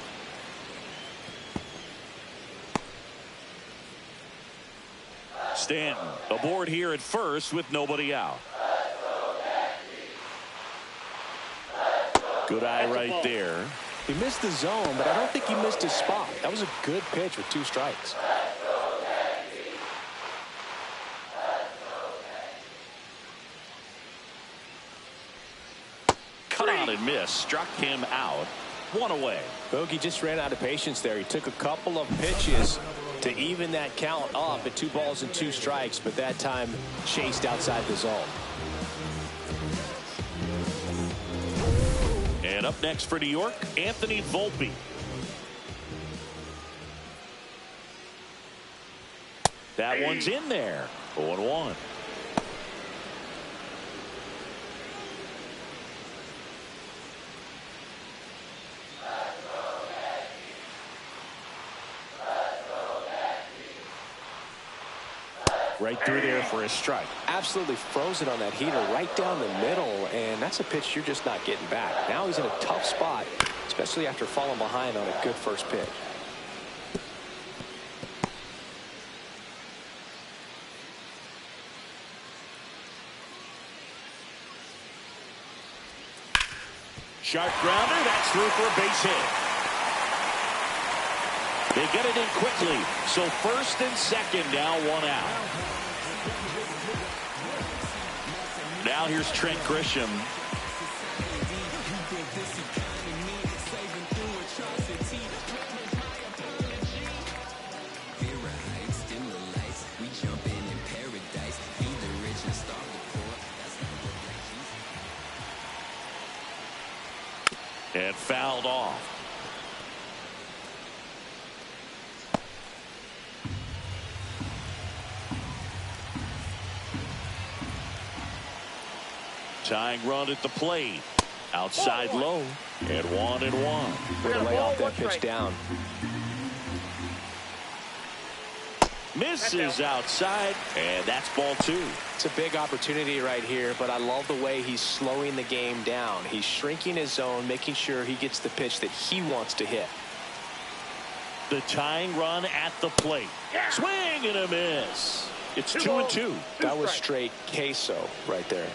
Stanton aboard here at first with nobody out. Good eye right there. He missed the zone, but I don't think he missed his spot. That was a good pitch with 2 strikes. Cut on and miss. Struck him out. 1 away. Bogey just ran out of patience there. He took a couple of pitches to even that count up at 2 balls and 2 strikes, but that time chased outside the zone. And up next for New York, Anthony Volpe. That one's in there. 0-1. Right through there for a strike. Absolutely frozen on that heater right down the middle, and that's a pitch you're just not getting back. Now he's in a tough spot, especially after falling behind on a good first pitch. Sharp grounder, that's through for a base hit. They get it in quickly, so first and second, now 1 out. Now here's Trent Grisham. And fouled off. Tying run at the plate. Outside low. And 1-1. Way to lay off that pitch down. Misses outside, and that's ball 2. It's a big opportunity right here, but I love the way he's slowing the game down. He's shrinking his zone, making sure he gets the pitch that he wants to hit. The tying run at the plate. Swing and a miss. It's 2-2. That was straight queso right there.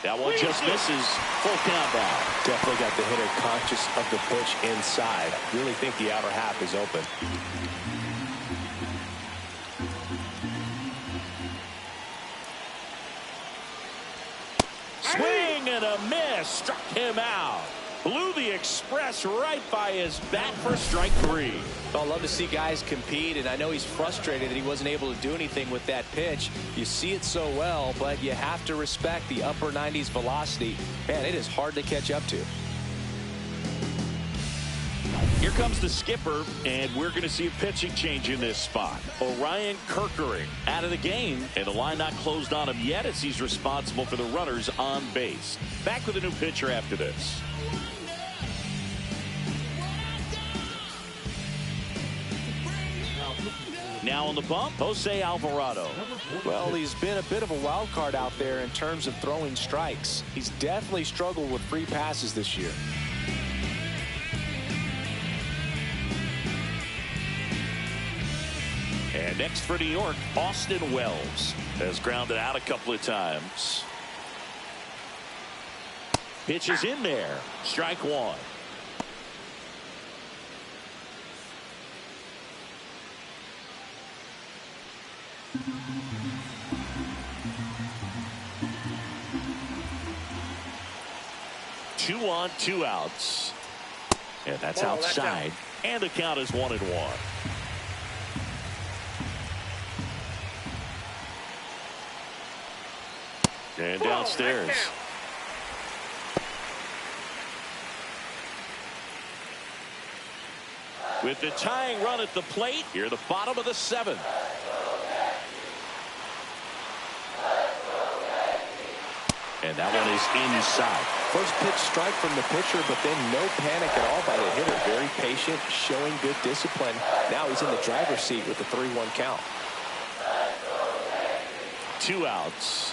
That one just misses. Full count now. Definitely got the hitter conscious of the pitch inside. Really think the outer half is open. Swing and a miss. Struck him out. Blew the express right by his bat for strike 3. I love to see guys compete, and I know he's frustrated that he wasn't able to do anything with that pitch. You see it so well, but you have to respect the upper 90s velocity. Man, it is hard to catch up to. Here comes the skipper, and we're going to see a pitching change in this spot. Orion Kerkering out of the game, and the line not closed on him yet as he's responsible for the runners on base. Back with a new pitcher after this. Now on the bump, Jose Alvarado. Well, he's been a bit of a wild card out there in terms of throwing strikes. He's definitely struggled with free passes this year. And next for New York, Austin Wells has grounded out a couple of times. Pitch is in there. Strike 1. Two on, 2 outs. And that's outside. And the count is 1-1. And downstairs. With the tying run at the plate, here the bottom of the 7th. And that one is inside. First pitch strike from the pitcher, but then no panic at all by the hitter. Very patient, showing good discipline. Now he's in the driver's seat with the 3-1 count. 2 outs.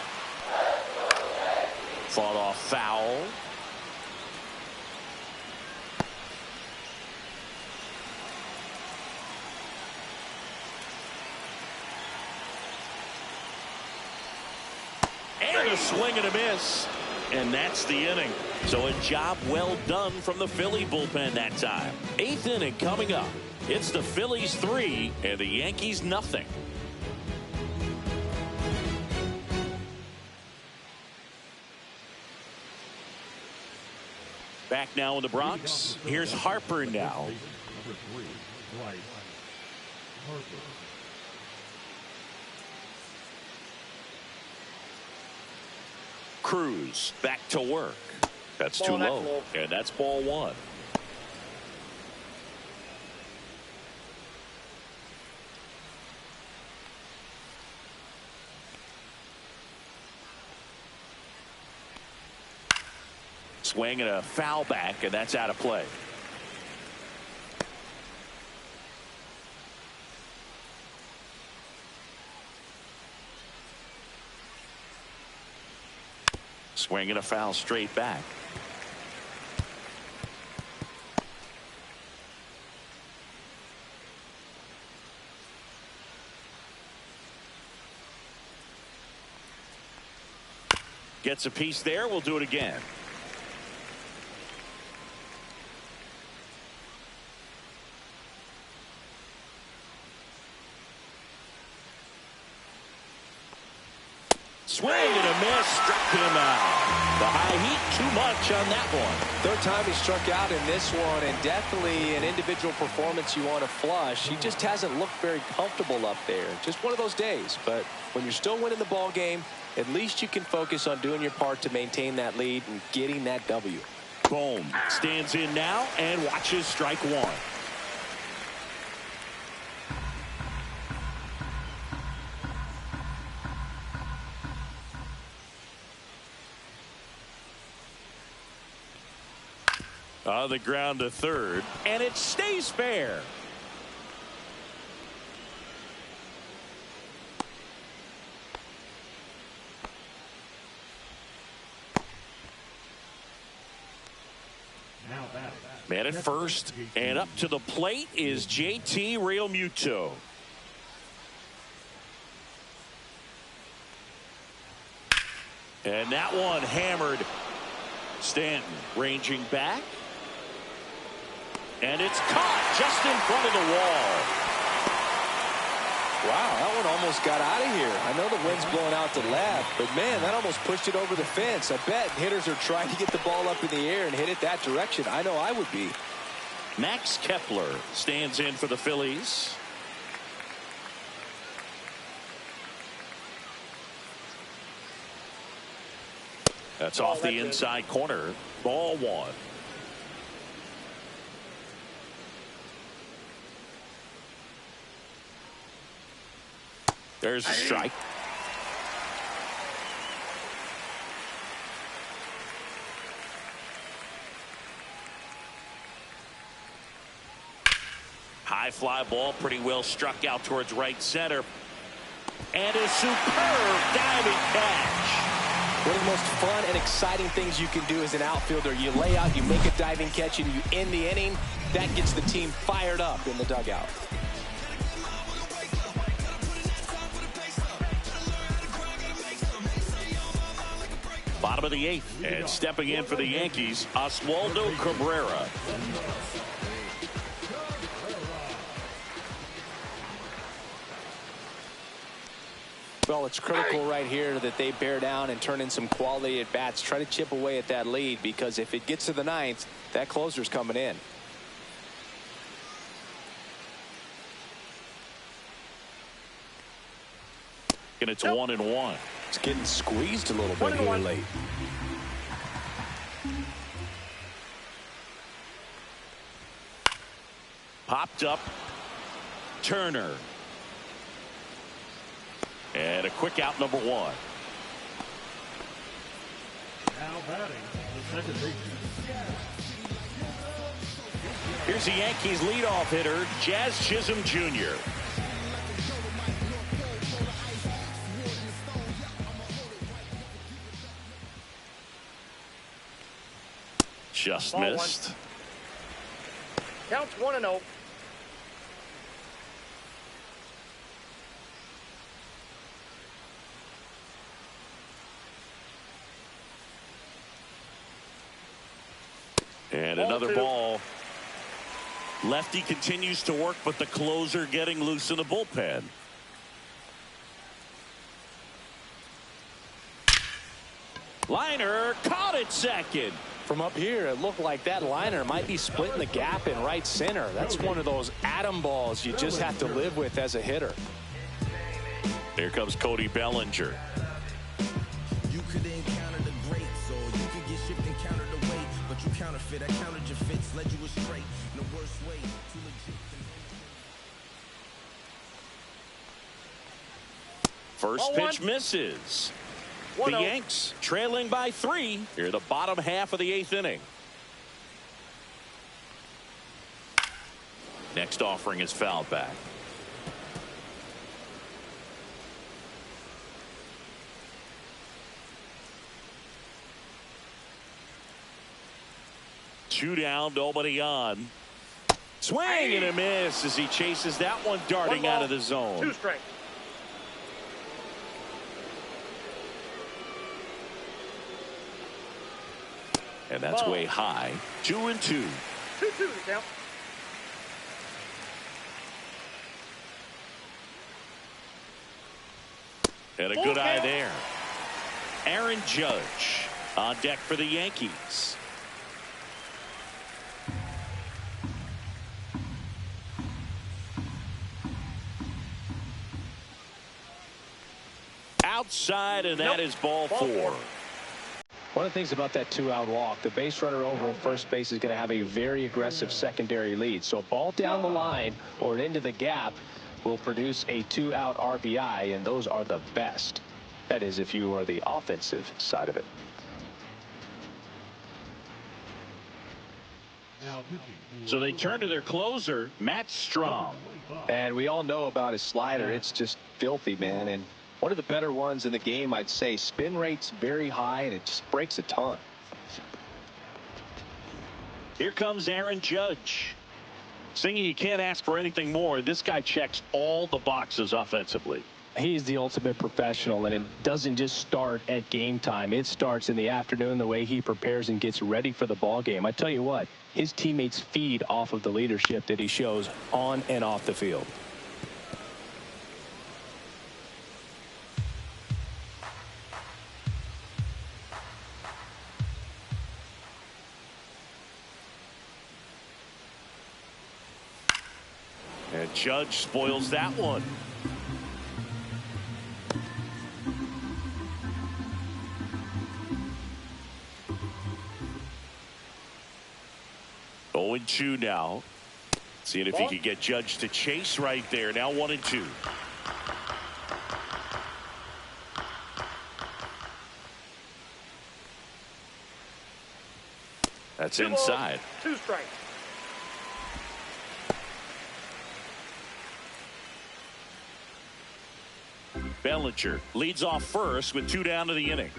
Fought off foul. And a swing and a miss. And that's the inning. So a job well done from the Philly bullpen that time. 8th inning coming up. It's the Phillies 3 and the Yankees nothing. Back now in the Bronx. Here's Harper now. Number 3, Bryce Harper. Cruz back to work. That's too low. And that's ball 1. Swing and a foul back, and that's out of play. Swing and a foul straight back. Gets a piece there. We'll do it again. Swing and a miss, struck him out. The high heat, too much on that one. Third time he struck out in this one, and definitely an individual performance you want to flush. He just hasn't looked very comfortable up there. Just one of those days. But when you're still winning the ball game, at least you can focus on doing your part to maintain that lead and getting that W. Bohm stands in now and watches strike one. On the ground to third, and it stays fair. Man at first, and up to the plate is JT Realmuto. And that one hammered. Stanton ranging back. And it's caught just in front of the wall. Wow, that one almost got out of here. I know the wind's blowing out to left, but man, that almost pushed it over the fence. I bet hitters are trying to get the ball up in the air and hit it that direction. I know I would be. Max Kepler stands in for the Phillies. That's off the inside corner. Ball one. There's a strike. High fly ball, pretty well struck out towards right center. And a superb diving catch. One of the most fun and exciting things you can do as an outfielder, you lay out, you make a diving catch, and you end the inning. That gets the team fired up in the dugout. Bottom of the eighth, and stepping in for the Yankees, Oswaldo Cabrera. Well, it's critical right here that they bear down and turn in some quality at bats. Try to chip away at that lead, because if it gets to the ninth, that closer's coming in. And it's 1-1. It's getting squeezed a little bit here late. Popped up. Turner. And a quick out, number one. Now batting, the second baseman. Here's the Yankees leadoff hitter, Jazz Chisholm Jr. Just missed. Counts 1-0. And another ball. Lefty continues to work, but the closer getting loose in the bullpen. Liner caught it second. From up here, it looked like that liner might be splitting the gap in right center. That's one of those atom balls you just have to live with as a hitter. Here comes Cody Bellinger. You could encounter the greats, or you could get shipped and countered away. But you counterfeit, I countered your fits, led you astray in the worst way. Too legit. First pitch misses. The Yanks trailing by 3 here, the bottom half of the 8th inning. Next offering is fouled back. Two down, nobody on. Swing and a miss as he chases that one darting out of the zone. 2 strikes. And that's way high. 2-2. 2-2 the count. And a good eye there. Aaron Judge on deck for the Yankees. Outside, and that is ball 4. One of the things about that 2-out walk, the base runner over at first base is going to have a very aggressive secondary lead. So a ball down the line or into the gap will produce a 2-out RBI, and those are the best. That is, if you are the offensive side of it. So they turn to their closer, Matt Strom. And we all know about his slider. It's just filthy, man. And one of the better ones in the game, I'd say. Spin rate's very high, and it just breaks a ton. Here comes Aaron Judge. Singing, you can't ask for anything more. This guy checks all the boxes offensively. He's the ultimate professional, and it doesn't just start at game time. It starts in the afternoon, the way he prepares and gets ready for the ball game. I tell you what, his teammates feed off of the leadership that he shows on and off the field. And Judge spoils that one. Oh, 0-2 now. Seeing if he could get Judge to chase right there. Now 1-2. That's inside. 2 strikes. Bellinger leads off first with 2 down to the inning.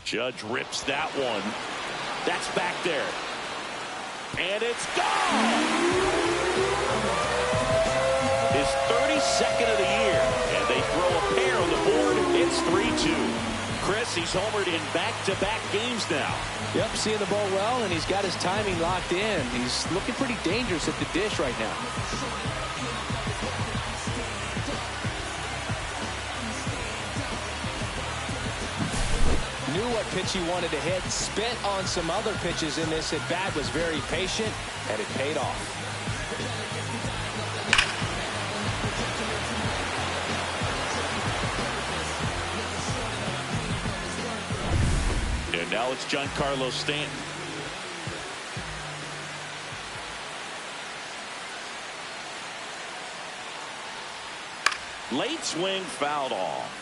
Judge rips that one. That's back there. And it's gone! His 32nd of the year. And they throw a pair on the board. It's 3-2. Chris, he's homered in back-to-back games now. Yep, seeing the ball well, and he's got his timing locked in. He's looking pretty dangerous at the dish right now. Knew what pitch he wanted to hit, spent on some other pitches in this at bat, was very patient, and it paid off. And now it's Giancarlo Stanton. Late swing, fouled off.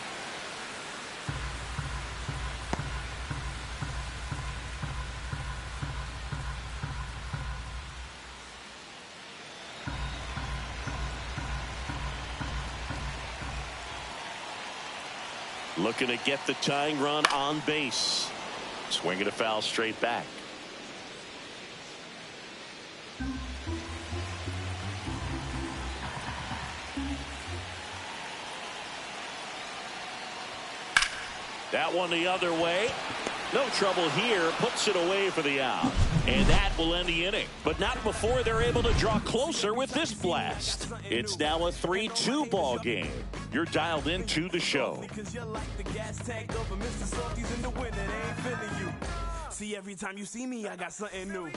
Looking to get the tying run on base. Swinging a foul straight back. That one the other way. No trouble here. Puts it away for the out. And that will end the inning. But not before they're able to draw closer with this blast. It's now a 3-2 ball game. You're dialed into the show. See, every time you see me, I got something new.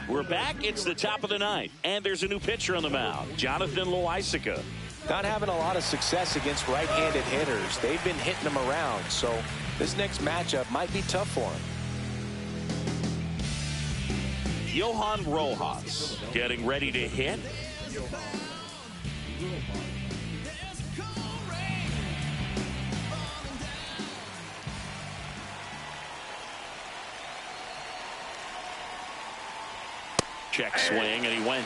We're back. It's the top of the ninth. And there's a new pitcher on the mound. Jonathan Loaisiga. Not having a lot of success against right-handed hitters. They've been hitting them around. So this next matchup might be tough for him. Johan Rojas getting ready to hit. Check swing, and he went.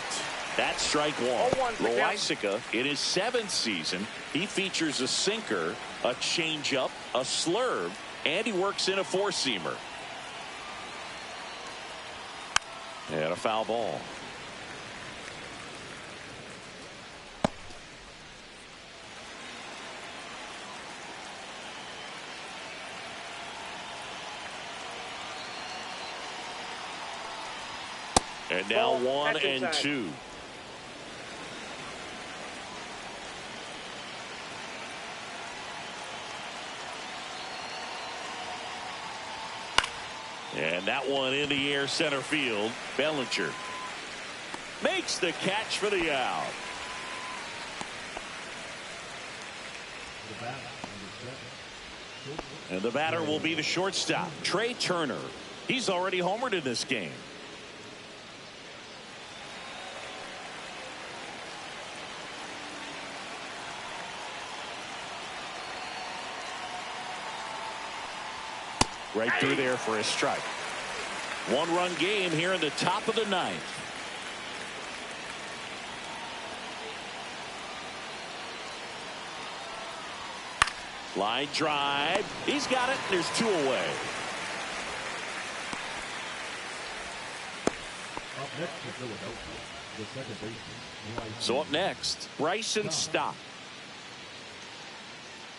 That's strike one. Loaisiga, in his 7th season, he features a sinker, a changeup, a slurve, and he works in a 4-seamer. And a foul ball. And now Ball, 1 that's and inside. 2. And that one in the air center field. Bellinger makes the catch for the out. And the batter will be the shortstop, Trey Turner. He's already homered in this game. Right through there for a strike. 1-run game here in the top of the 9th. Line drive. He's got it. There's 2 away. Up next for Philadelphia, the second baseman. So up next, Bryson Stott.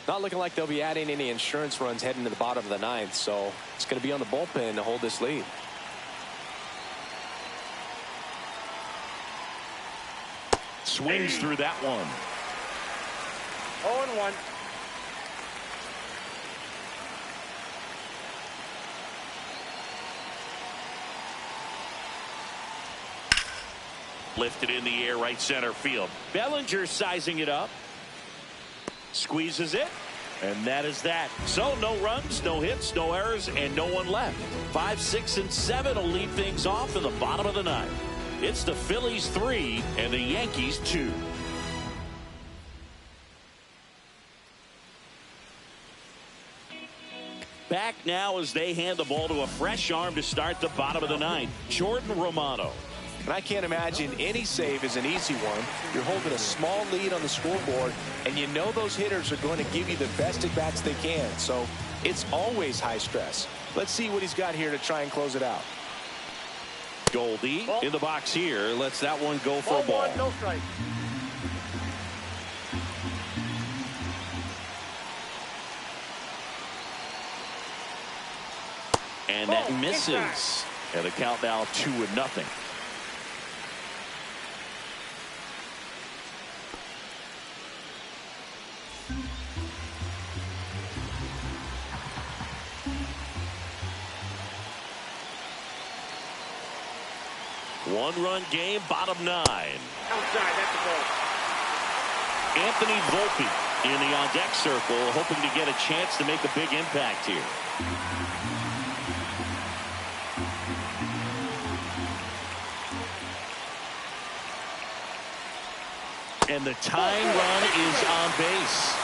Not looking like they'll be adding any insurance runs heading to the bottom of the 9th, so it's going to be on the bullpen to hold this lead. Swings through that one. 0-1. Lifted in the air, right center field. Bellinger sizing it up. Squeezes it. And that is that. So no runs, no hits, no errors, and no one left. 5, 6, and 7 will lead things off in the bottom of the 9th. It's the Phillies 3 and the Yankees 2. Back now as they hand the ball to a fresh arm to start the bottom of the 9th. Jordan Romano. And I can't imagine any save is an easy one. You're holding a small lead on the scoreboard, and you know those hitters are going to give you the best at bats they can. So it's always high stress. Let's see what he's got here to try and close it out. Goldie in the box here. Lets that one go for a ball. 1, no strike. And that misses. And the count now 2-0. One-run game, bottom 9. Outside, that's a ball. Anthony Volpe in the on-deck circle, hoping to get a chance to make a big impact here. And the tying run is on base.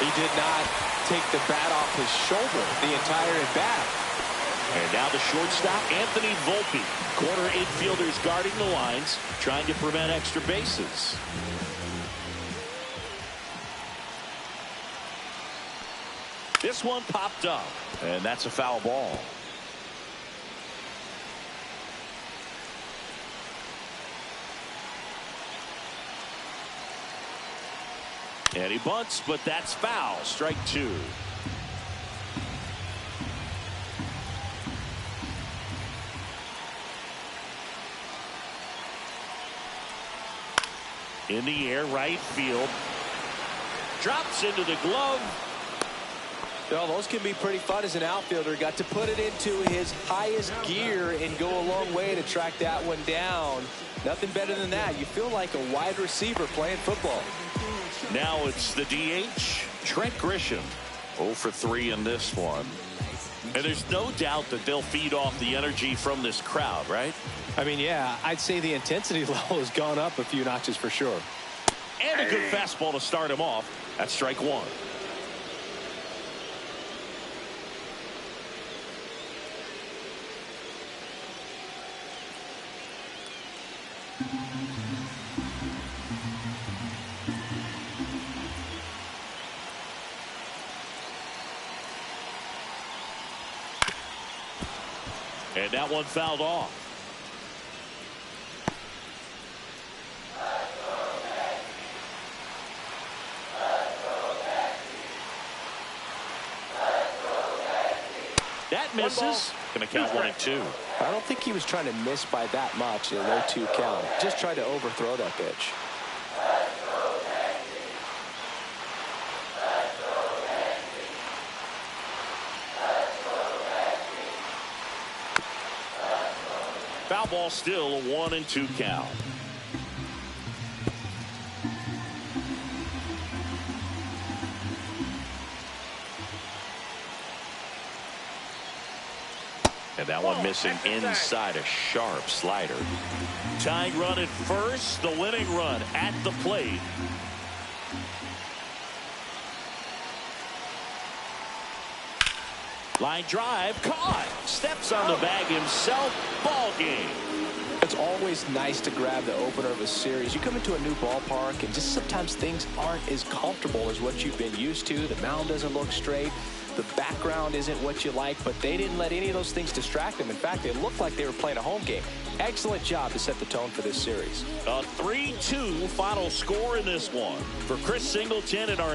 He did not take the bat off his shoulder the entire at bat. And now the shortstop, Anthony Volpe. Corner infielders guarding the lines, trying to prevent extra bases. This one popped up, and that's a foul ball. And he bunts, but that's foul. Strike 2. In the air, right field. Drops into the glove. Well, those can be pretty fun as an outfielder. Got to put it into his highest gear and go a long way to track that one down. Nothing better than that. You feel like a wide receiver playing football. Now it's the DH, Trent Grisham. 0 for 3 in this one. And there's no doubt that they'll feed off the energy from this crowd, right? I mean, yeah, I'd say the intensity level has gone up a few notches for sure. And a good fastball to start him off. That's strike 1. And that one fouled off. That That misses. Going to count 1-2. I don't think he was trying to miss by that much in a 0-2 count. Just tried to overthrow that pitch. Foul ball, still a 1-2 count. And that one missing inside, a sharp slider. Tying run at first, the winning run at the plate. Line drive, caught. Steps on the bag himself. Ball game. It's always nice to grab the opener of a series. You come into a new ballpark and just sometimes things aren't as comfortable as what you've been used to. The mound doesn't look straight. The background isn't what you like, but they didn't let any of those things distract them. In fact, it looked like they were playing a home game. Excellent job to set the tone for this series. A 3-2 final score in this one. For Chris Singleton and our